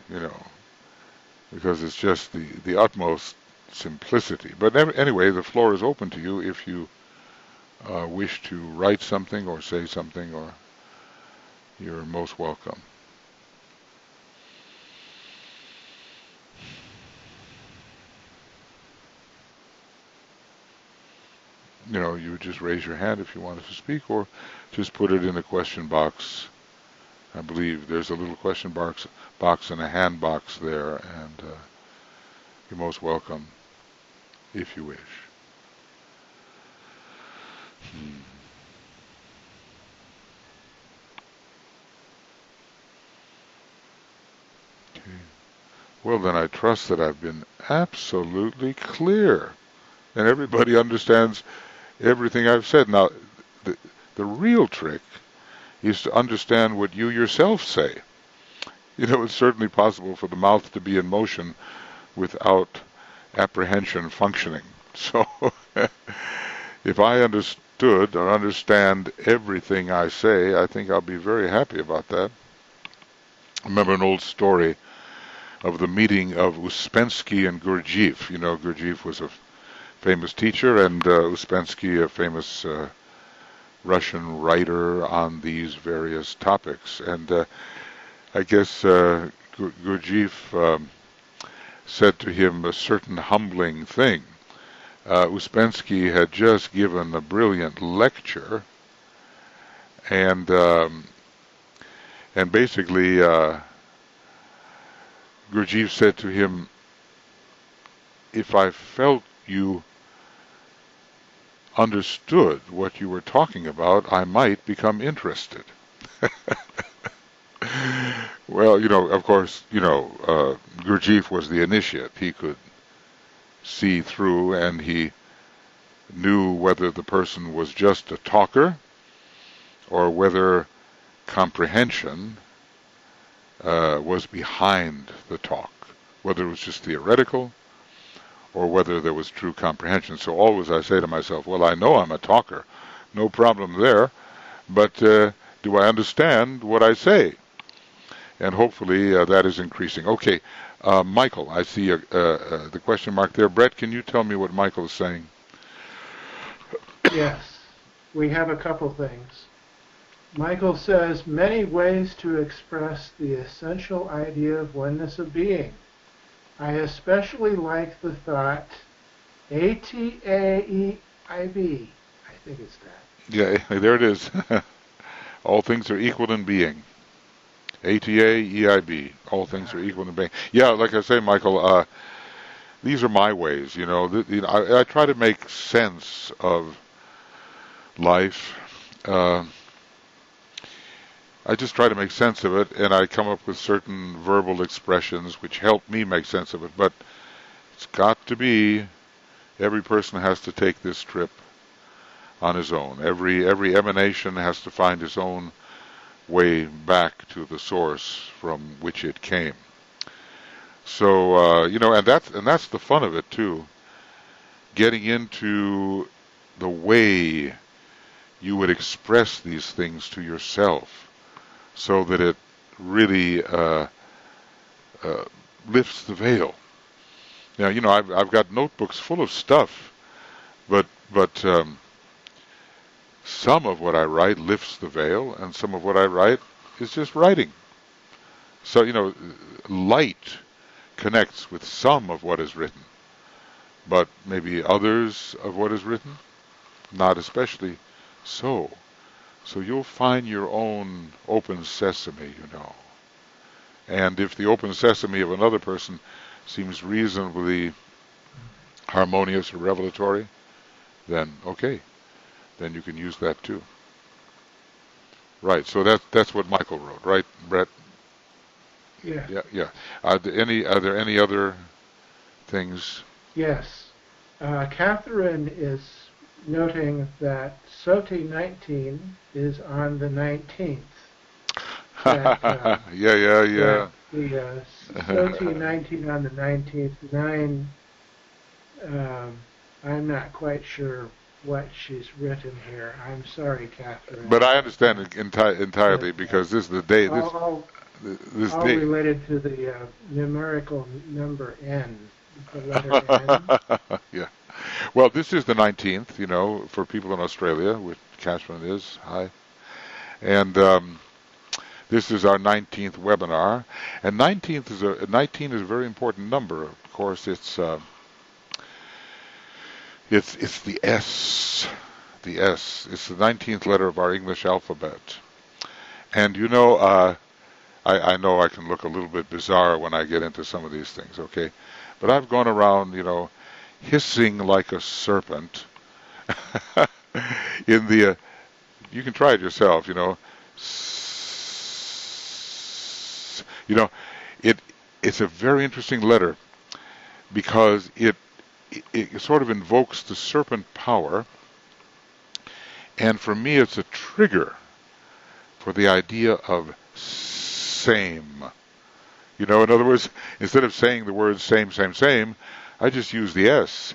because it's just the utmost simplicity. But anyway, the floor is open to you if you wish to write something or say something, or you're most welcome. You would just raise your hand if you wanted to speak, or just put it in the question box. I believe there's a little question box and a hand box there, and you're most welcome if you wish. Okay. Well, then I trust that I've been absolutely clear, and everybody understands everything I've said. Now, the real trick is to understand what you yourself say. It's certainly possible for the mouth to be in motion without apprehension functioning. So, if I understood or understand everything I say, I think I'll be very happy about that. remember an old story of the meeting of Uspensky and Gurdjieff. You know, Gurdjieff was a famous teacher, and Uspensky, a famous Russian writer on these various topics. And I guess Gurdjieff said to him a certain humbling thing. Uspensky had just given a brilliant lecture, and basically Gurdjieff said to him, "If I felt you understood what you were talking about, I might become interested." Well, of course, Gurdjieff was the initiate. He could see through, and he knew whether the person was just a talker or whether comprehension was behind the talk, whether it was just theoretical or whether there was true comprehension. So always I say to myself, well, I know I'm a talker, no problem there, but do I understand what I say? And hopefully that is increasing. Okay, Michael, I see the question mark there. Brett, can you tell me what Michael is saying? Yes, we have a couple things. Michael says, many ways to express the essential idea of oneness of being. I especially like the thought, ATAEIB. I think it's that. Yeah, there it is. All things are equal in being. ATAEIB. All things are equal in being. Yeah, like I say, Michael, these are my ways. I try to make sense of life. I just try to make sense of it, and I come up with certain verbal expressions which help me make sense of it. But it's got to be, every person has to take this trip on his own. Every emanation has to find his own way back to the source from which it came. So and that's the fun of it too. Getting into the way you would express these things to yourself, so that it really lifts the veil. Now, I've got notebooks full of stuff, but some of what I write lifts the veil, and some of what I write is just writing. So, light connects with some of what is written, but maybe others of what is written, not especially so. So you'll find your own open sesame, And if the open sesame of another person seems reasonably harmonious or revelatory, then okay, then you can use that too. Right. So that's what Michael wrote, right, Brett? Yeah. Yeah. Are there any other things? Yes. Catherine is noting that SOTI 19 is on the 19th. That, Yeah. The SOTI 19 on the 19th. 9, I'm not quite sure what she's written here. I'm sorry, Catherine. But I understand it entirely, because this is the day. All Day related to the numerical number N, the letter N. Yeah. Well, this is the 19th, for people in Australia, which Catherine is. Hi. And this is our 19th webinar. And 19 is a very important number. Of course, it's the S. The S. It's the 19th letter of our English alphabet. And I know I can look a little bit bizarre when I get into some of these things, okay? But I've gone around, hissing like a serpent in the, you can try it yourself, it's a very interesting letter, because it sort of invokes the serpent power, and for me it's a trigger for the idea of same. In other words, instead of saying the words same, I just use the S.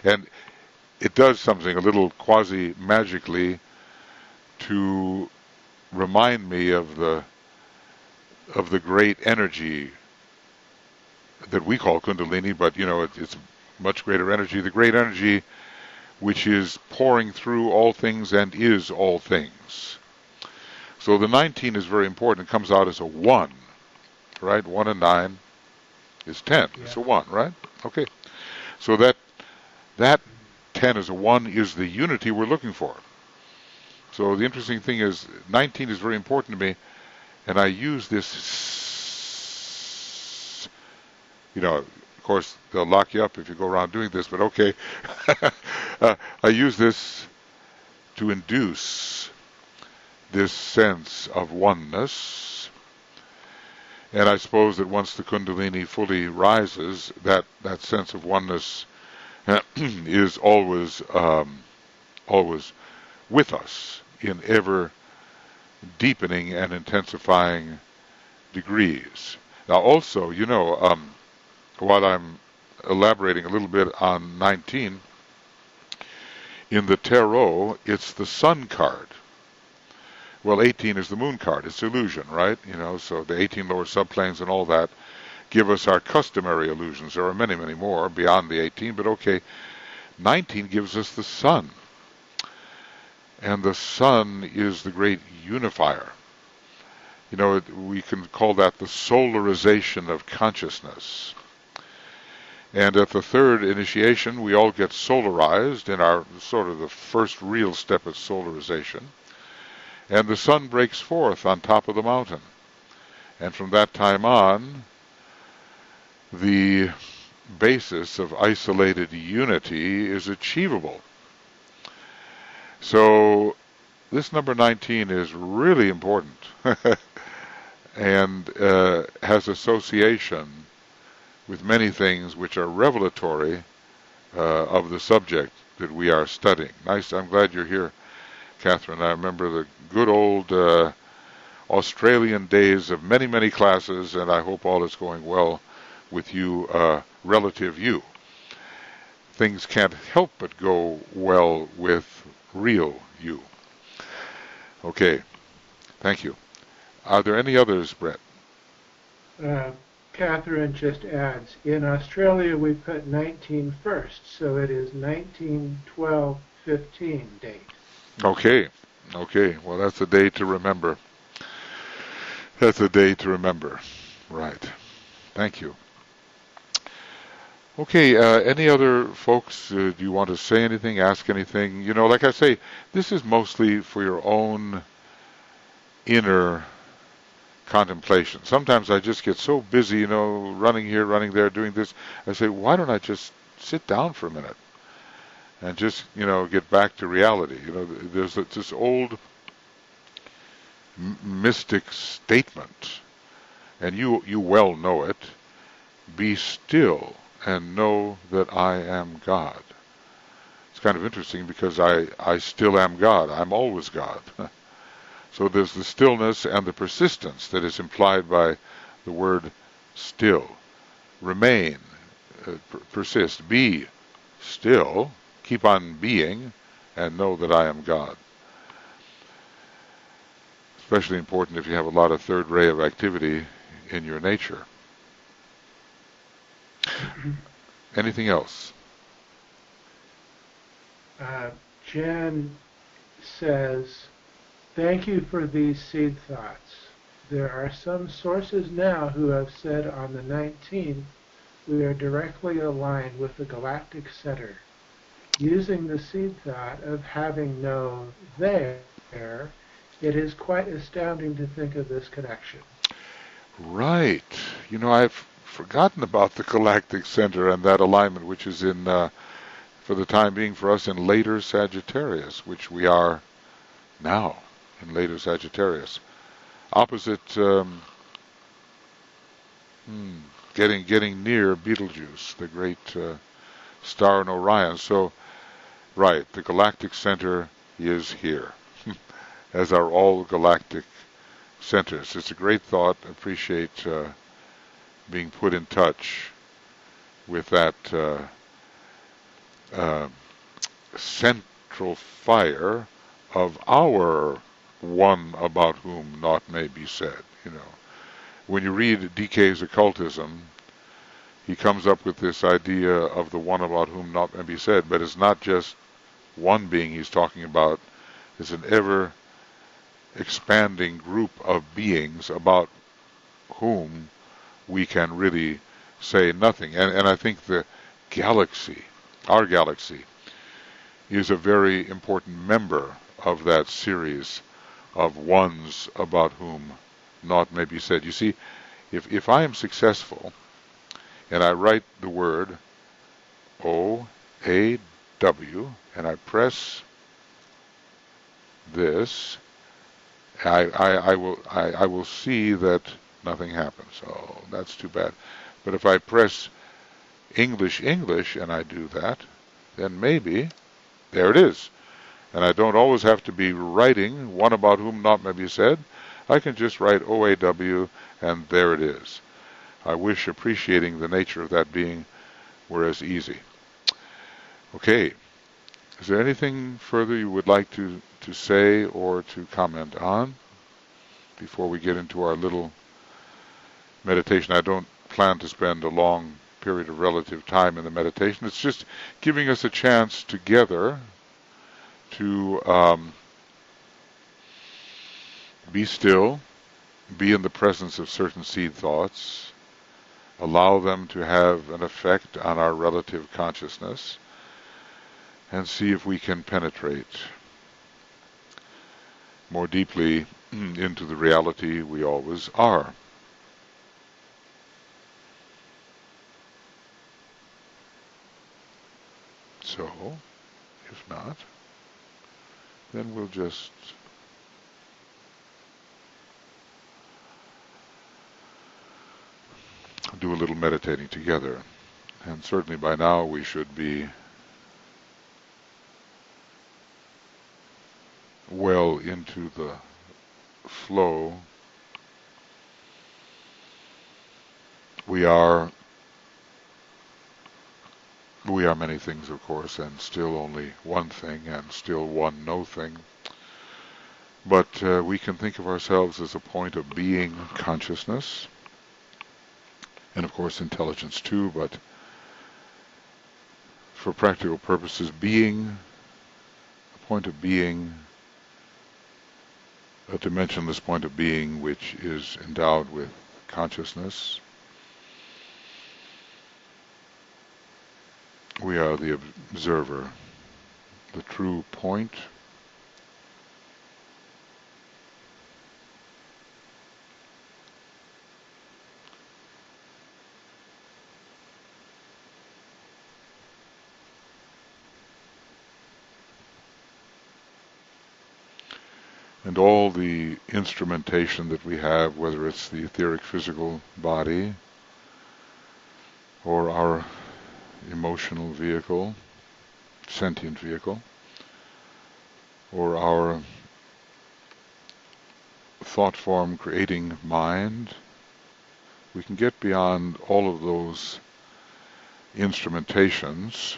And it does something a little quasi-magically to remind me of the great energy that we call Kundalini, but it's much greater energy, the great energy which is pouring through all things and is all things. So the 19 is very important. It comes out as a 1, right? 1 and 9 is 10. Yeah. It's a 1, right? Okay. So that 10 as a 1 is the unity we're looking for. So the interesting thing is 19 is very important to me, and I use this, of course, they'll lock you up if you go around doing this, but okay. I use this to induce this sense of oneness, and I suppose that once the Kundalini fully rises, that sense of oneness is always with us in ever deepening and intensifying degrees. Now also, while I'm elaborating a little bit on 19, in the tarot, it's the sun card. Well, 18 is the moon card. It's illusion, right? So the 18 lower subplanes and all that give us our customary illusions. There are many, many more beyond the 18, but okay, 19 gives us the sun. And the sun is the great unifier. We can call that the solarization of consciousness. And at the third initiation, we all get solarized in our sort of the first real step of solarization. And the sun breaks forth on top of the mountain. And from that time on, the basis of isolated unity is achievable. So this number 19 is really important and has association with many things which are revelatory of the subject that we are studying. Nice. I'm glad you're here, Catherine. I remember the good old Australian days of many, many classes, and I hope all is going well with you, relative you. Things can't help but go well with real you. Okay. Thank you. Are there any others, Brett? Catherine just adds, in Australia we put 19 first, so it is 19, 12, 15 date. Okay. Well, that's a day to remember. That's a day to remember. Right. Thank you. Okay, any other folks, do you want to say anything, ask anything? Like I say, this is mostly for your own inner contemplation. Sometimes I just get so busy, running here, running there, doing this. I say, why don't I just sit down for a minute and just, get back to reality? There's this old mystic statement, and you well know it, be still and know that I am God. It's kind of interesting because I still am God. I'm always God. So there's the stillness and the persistence that is implied by the word still. Remain, persist, be still, keep on being, and know that I am God. Especially important if you have a lot of third ray of activity in your nature. Anything else? Jen says, thank you for these seed thoughts. There are some sources now who have said on the 19th we are directly aligned with the galactic center. Using the seed thought of having no there, it is quite astounding to think of this connection. Right. I've forgotten about the galactic center and that alignment, which is in, for the time being for us, in later Sagittarius, which we are now in later Sagittarius. Opposite, getting near Betelgeuse, the great star in Orion. So, right, the galactic center is here, as are all galactic centers. It's a great thought. I appreciate being put in touch with that central fire of our one about whom naught may be said. When you read DK's occultism, he comes up with this idea of the one about whom naught may be said, but it's not just one being he's talking about. It's an ever expanding group of beings about whom we can really say nothing. And I think the galaxy, our galaxy, is a very important member of that series of ones about whom naught may be said. You see, if I am successful and I write the word O-A-W and I press this, I will see that nothing happens. Oh, that's too bad. But if I press English and I do that, then maybe there it is. And I don't always have to be writing one about whom naught may be said. I can just write OAW and there it is. I wish appreciating the nature of that being were as easy. Okay. Is there anything further you would like to say or to comment on before we get into our little meditation? I don't plan to spend a long period of relative time in the meditation. It's just giving us a chance together to be still, be in the presence of certain seed thoughts, allow them to have an effect on our relative consciousness, and see if we can penetrate more deeply into the reality we always are. So, if not, then we'll just do a little meditating together. And certainly by now we should be well into the flow. We are many things, of course, and still only one thing, and still one no thing. But we can think of ourselves as a point of being consciousness, and of course intelligence too, but for practical purposes, being, a point of being, a dimensionless point of being which is endowed with consciousness. We are the observer, the true point. And all the instrumentation that we have, whether it's the etheric physical body or our emotional vehicle, sentient vehicle, or our thought form creating mind, we can get beyond all of those instrumentations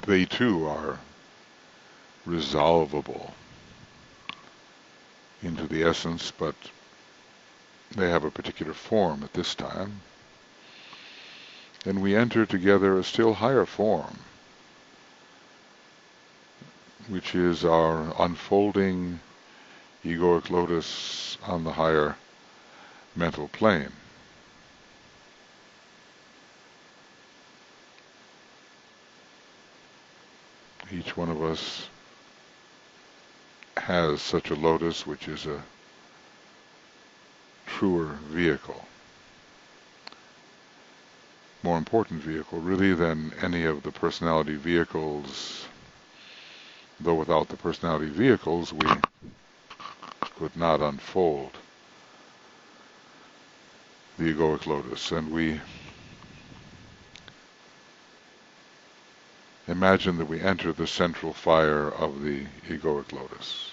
they too are resolvable into the essence, but they have a particular form at this time. And we enter together a still higher form, which is our unfolding egoic lotus on the higher mental plane. Each one of us has such a lotus, which is a truer vehicle, more important vehicle really than any of the personality vehicles, though without the personality vehicles we could not unfold the egoic lotus. And we imagine that we enter the central fire of the egoic lotus.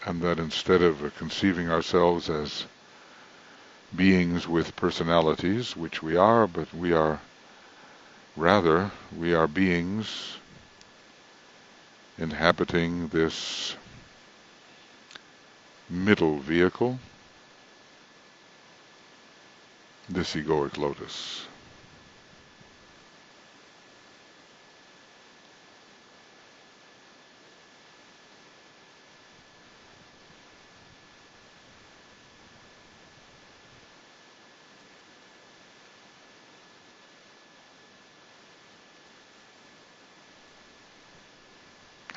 and that instead of conceiving ourselves as beings with personalities, which we are, but we are beings inhabiting this middle vehicle, this egoic lotus.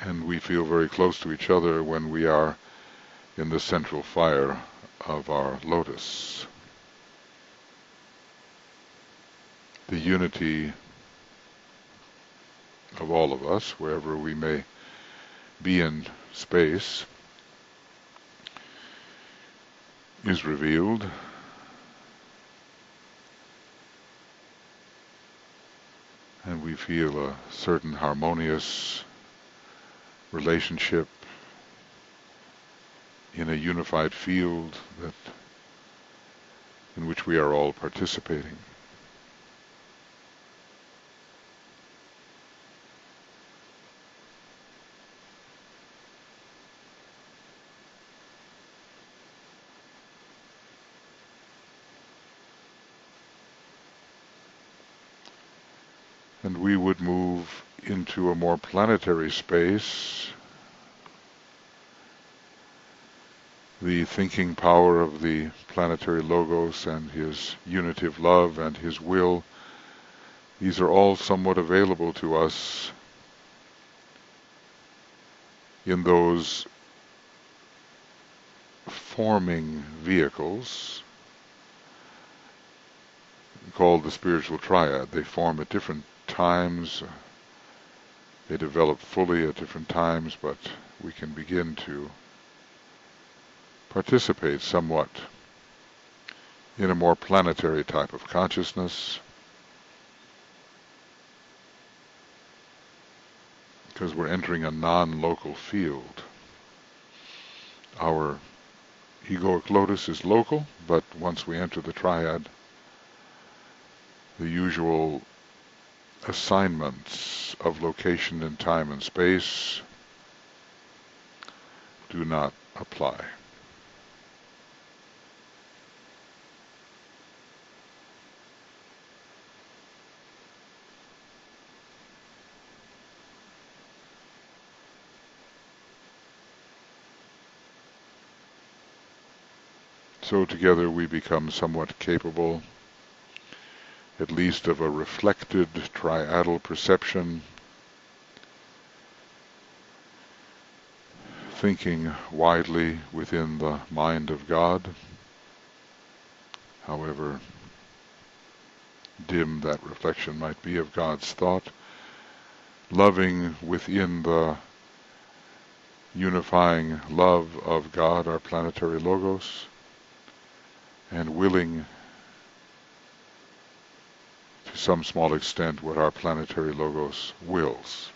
And we feel very close to each other when we are in the central fire of our lotus. The unity of all of us, wherever we may be in space, is revealed. And we feel a certain harmonious relationship in a unified field in which we are all participating. And we would move into a more planetary space. The thinking power of the planetary logos and his unitive love and his will, these are all somewhat available to us in those forming vehicles called the spiritual triad. They form at different times, they develop fully at different times, but we can begin to participate somewhat in a more planetary type of consciousness, because we're entering a non-local field. Our egoic lotus is local, but once we enter the triad, the usual assignments of location in time and space do not apply. So together we become somewhat capable, at least of a reflected triadal perception, thinking widely within the mind of God, however dim that reflection might be of God's thought, loving within the unifying love of God, our planetary logos, and willing to some small extent what our planetary logos wills.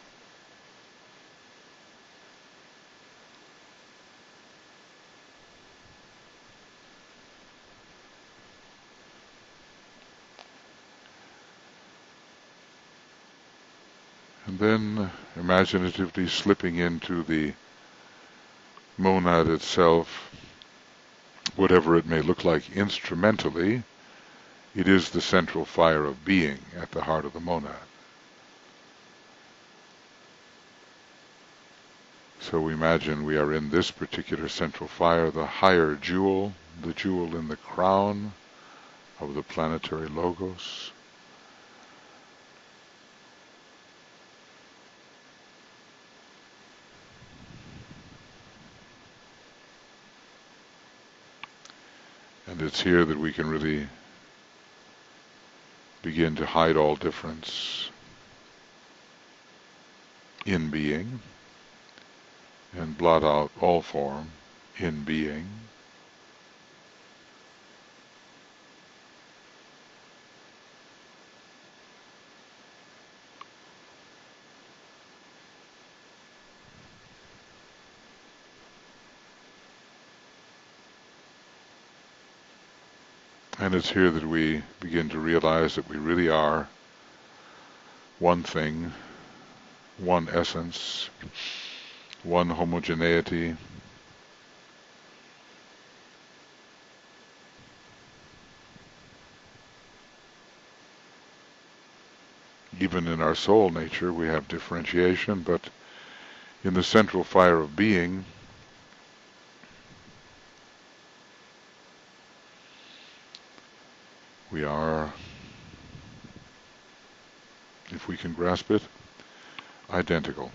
And then imaginatively slipping into the monad itself, whatever it may look like instrumentally, it is the central fire of being at the heart of the monad. So we imagine we are in this particular central fire, the higher jewel, the jewel in the crown of the planetary logos. And it's here that we can really begin to hide all difference in being and blot out all form in being. And it's here that we begin to realize that we really are one thing, one essence, one homogeneity. Even in our soul nature we have differentiation, but in the central fire of being, we are, if we can grasp it, identical.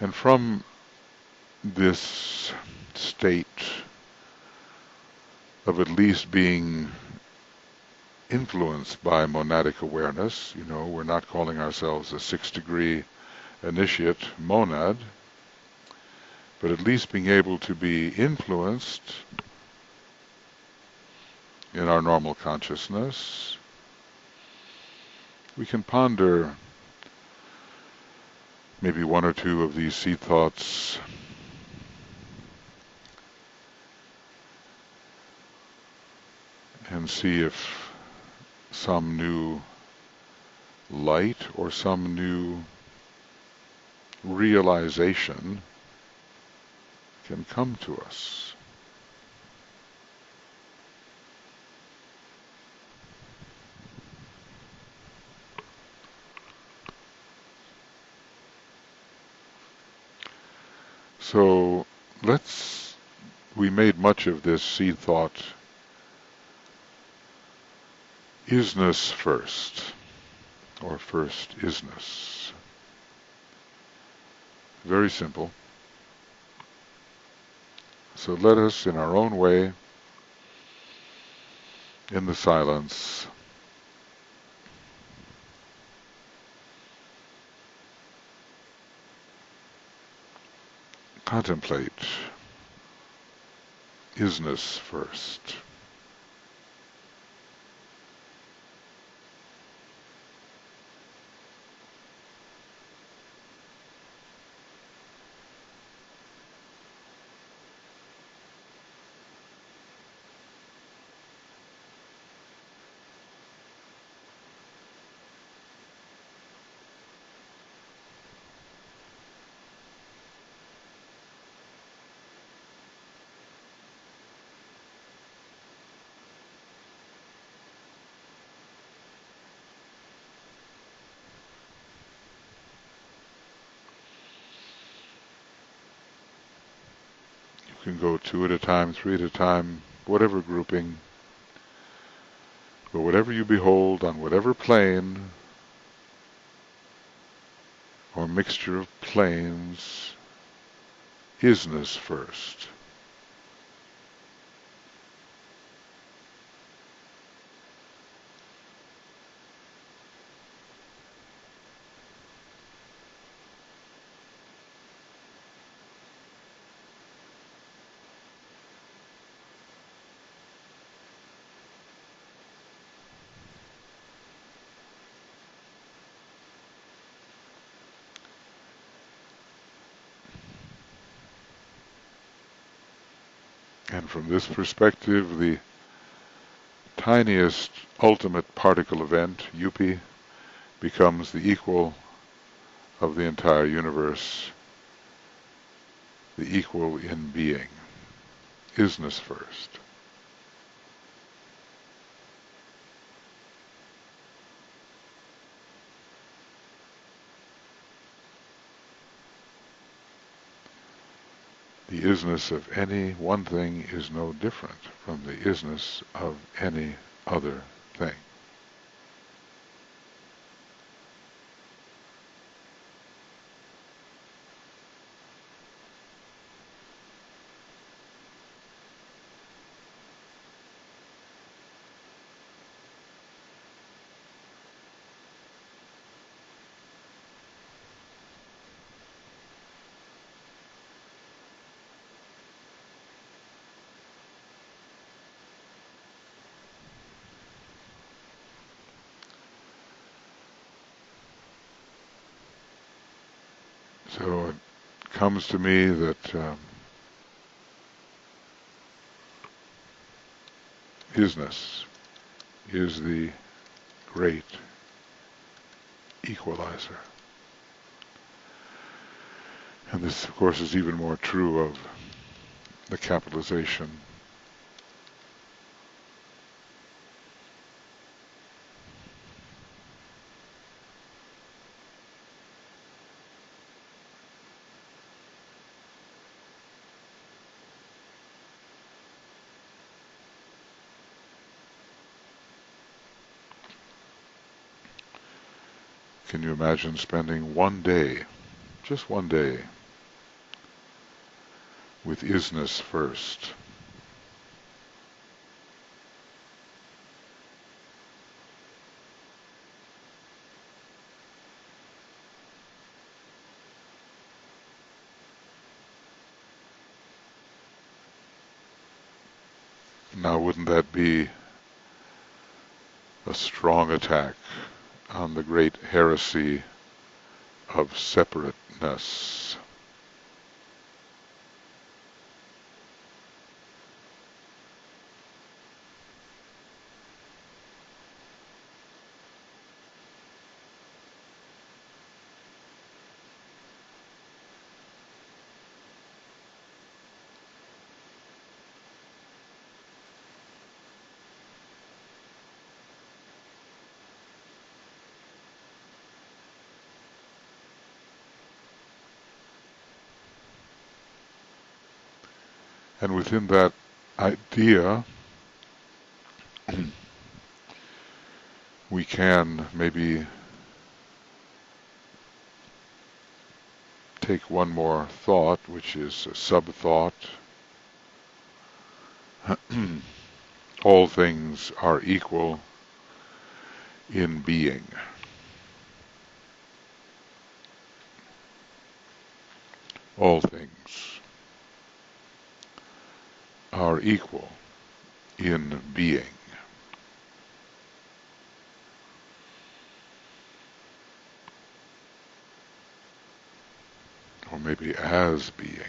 And from this state of at least being influenced by monadic awareness, we're not calling ourselves a 6th-degree initiate monad, but at least being able to be influenced in our normal consciousness, we can ponder maybe one or two of these seed thoughts and see if some new light or some new realization can come to us. So we made much of this seed thought isness first, or first isness. Very simple. So let us, in our own way, in the silence, contemplate isness first. You can go 2 at a time, 3 at a time, whatever grouping, but whatever you behold on whatever plane or mixture of planes, isness first. And from this perspective, the tiniest ultimate particle event, UP, becomes the equal of the entire universe, the equal in being. Isness first. The isness of any one thing is no different from the isness of any other thing. So it comes to me that isness is the great equalizer. And this, of course, is even more true of the capitalization. Can you imagine spending one day, just one day, with isness first? Now, wouldn't that be a strong attack on the great heresy of separateness? And within that idea, we can maybe take one more thought, which is a sub-thought. All things are equal in being. All things are equal in being. Or maybe as being.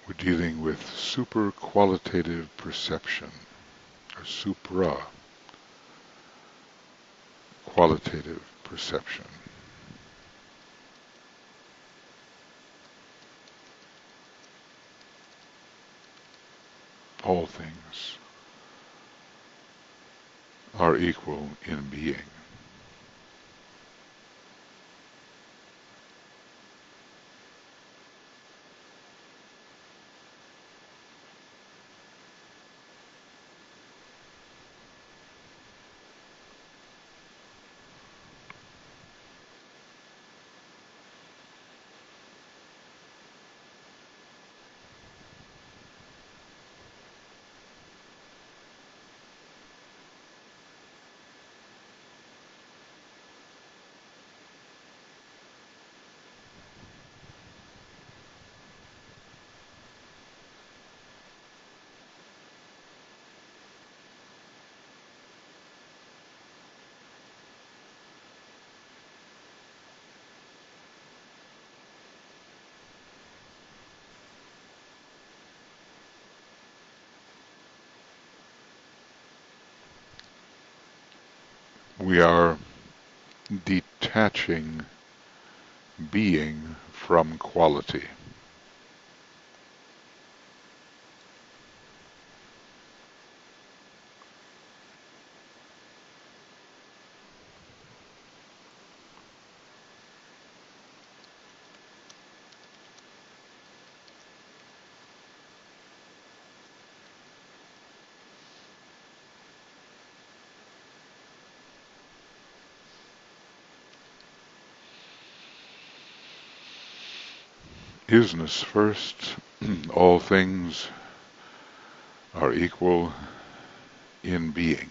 We're dealing with super-qualitative perception, or supra-qualitative perception. All things are equal in being. We are detaching being from quality. isness first, all things are equal in being.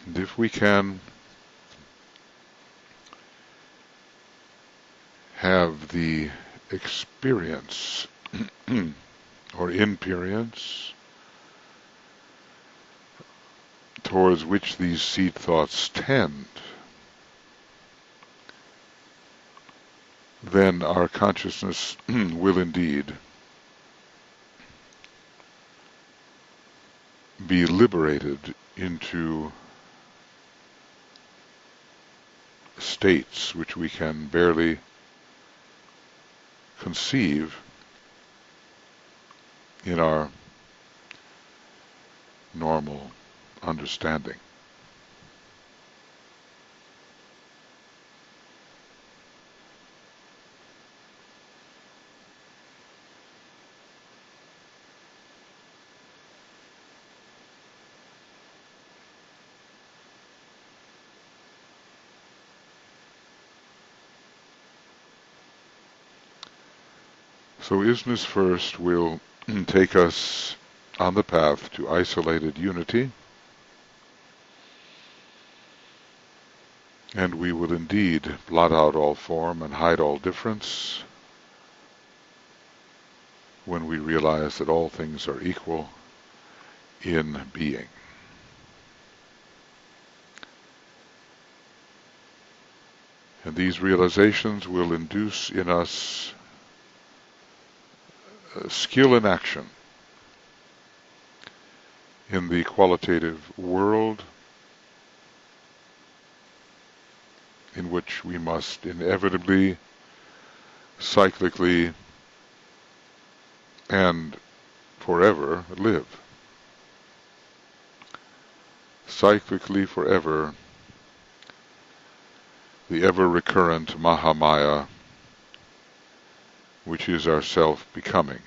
And if we can have the experience or imperience towards which these seed thoughts tend, then our consciousness will indeed be liberated into states which we can barely conceive in our normal understanding. So isness first will take us on the path to isolated unity, and we will indeed blot out all form and hide all difference when we realize that all things are equal in being. And these realizations will induce in us skill in action in the qualitative world in which we must inevitably, cyclically, and forever live. Cyclically forever, the ever-recurrent Mahamaya, which is our self-becoming.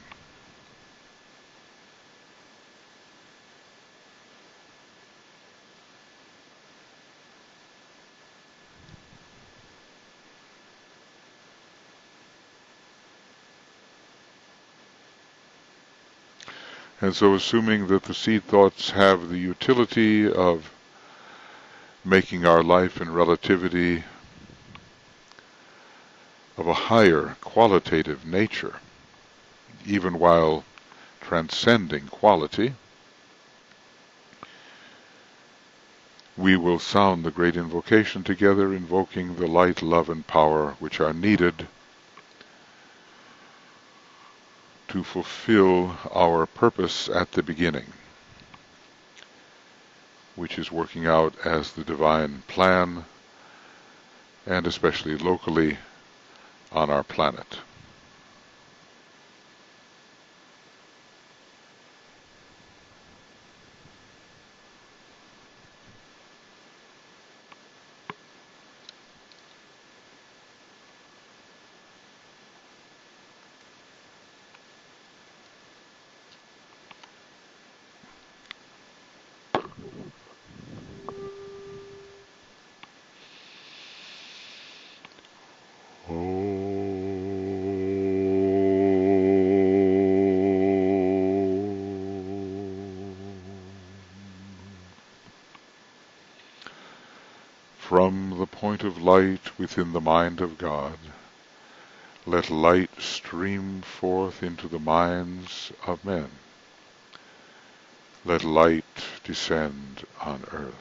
And so assuming that the seed thoughts have the utility of making our life in relativity of a higher qualitative nature, even while transcending quality, we will sound the great invocation together, invoking the light, love, and power which are needed to fulfill our purpose at the beginning, which is working out as the divine plan, and especially locally on our planet. From the point of light within the mind of God, let light stream forth into the minds of men. Let light descend on earth.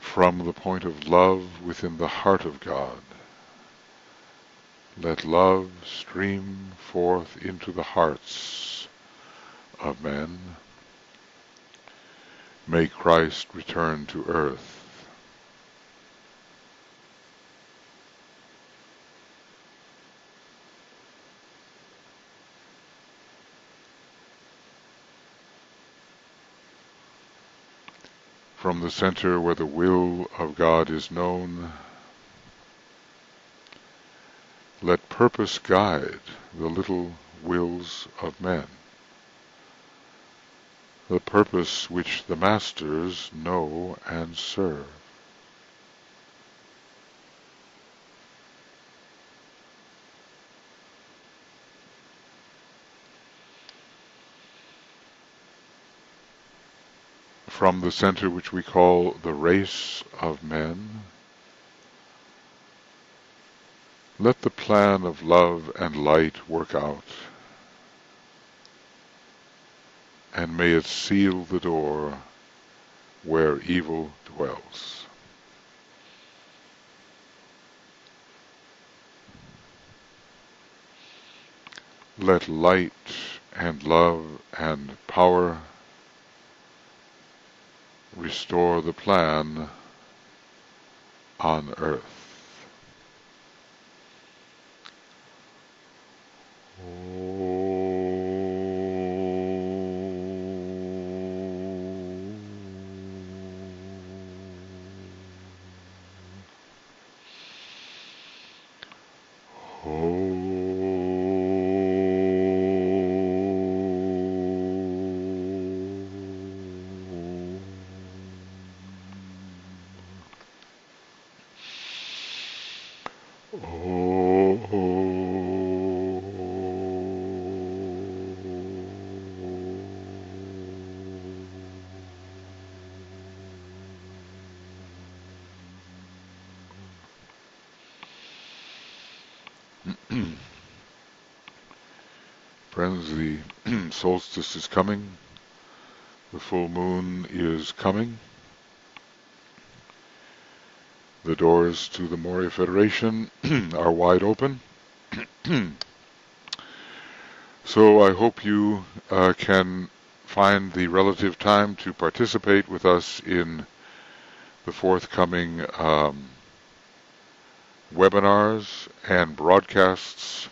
From the point of love within the heart of God, let love stream forth into the hearts of men. May Christ return to earth. From the center where the will of God is known, Let purpose guide the little wills of men, the purpose which the masters know and serve. From the center which we call the race of men, let the plan of love and light work out, and may it seal the door where evil dwells. Let light and love and power restore the plan on earth. Friends, the solstice is coming. The full moon is coming. The doors to the Morya Federation are wide open. So I hope you can find the relative time to participate with us in the forthcoming webinars and broadcasts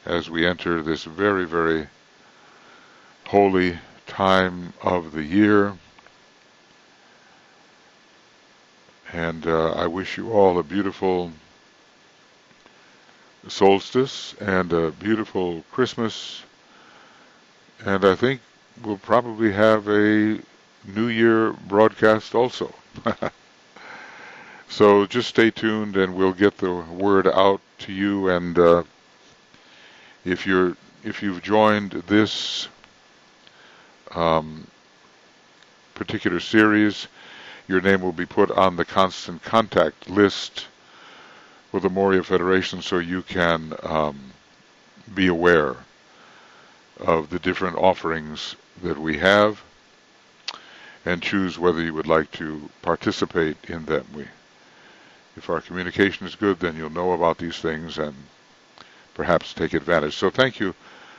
as we enter this very, very holy time of the year. And I wish you all a beautiful solstice and a beautiful Christmas. And I think we'll probably have a New Year broadcast also. So just stay tuned and we'll get the word out to you. And if you've joined this particular series, your name will be put on the constant contact list for the Morya Federation, so you can be aware of the different offerings that we have and choose whether you would like to participate in them. If our communication is good, then you'll know about these things and perhaps take advantage. So thank you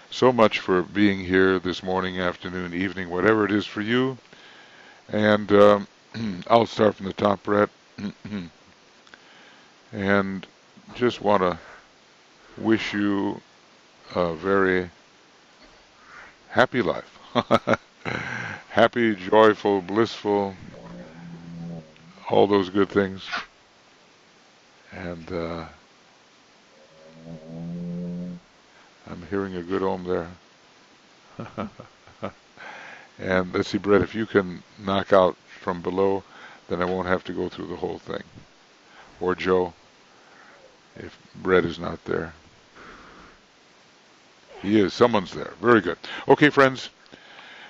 so much for being here this morning, afternoon, evening, whatever it is for you. And I'll start from the top, Brett. And just want to wish you a very happy life. Happy, joyful, blissful, all those good things. And I'm hearing a good ohm there. And let's see, Brett, if you can knock out from below, then I won't have to go through the whole thing. Or Joe, if Brett is not there. He is. Someone's there. Very good. Okay, friends,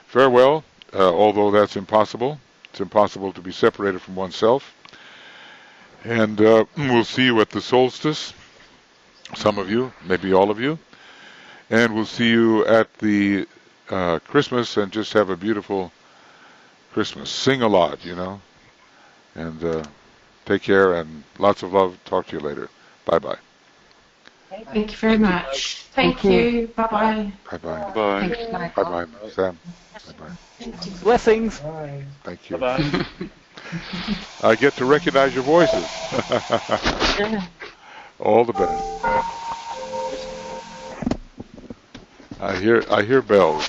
farewell. Although that's impossible. It's impossible to be separated from oneself. And we'll see you at the solstice. Some of you, maybe all of you. And we'll see you at the Christmas, and just have a beautiful Christmas. Sing a lot, you know. And take care and lots of love. Talk to you later. Bye-bye. Thank you very much. Thank you. Bye-bye. Bye-bye. Bye. Thank you, Michael. Bye-bye, Sam. Bye-bye. Thank you. Blessings. Bye. Thank you. Bye. I get to recognize your voices. All the best. I hear bells.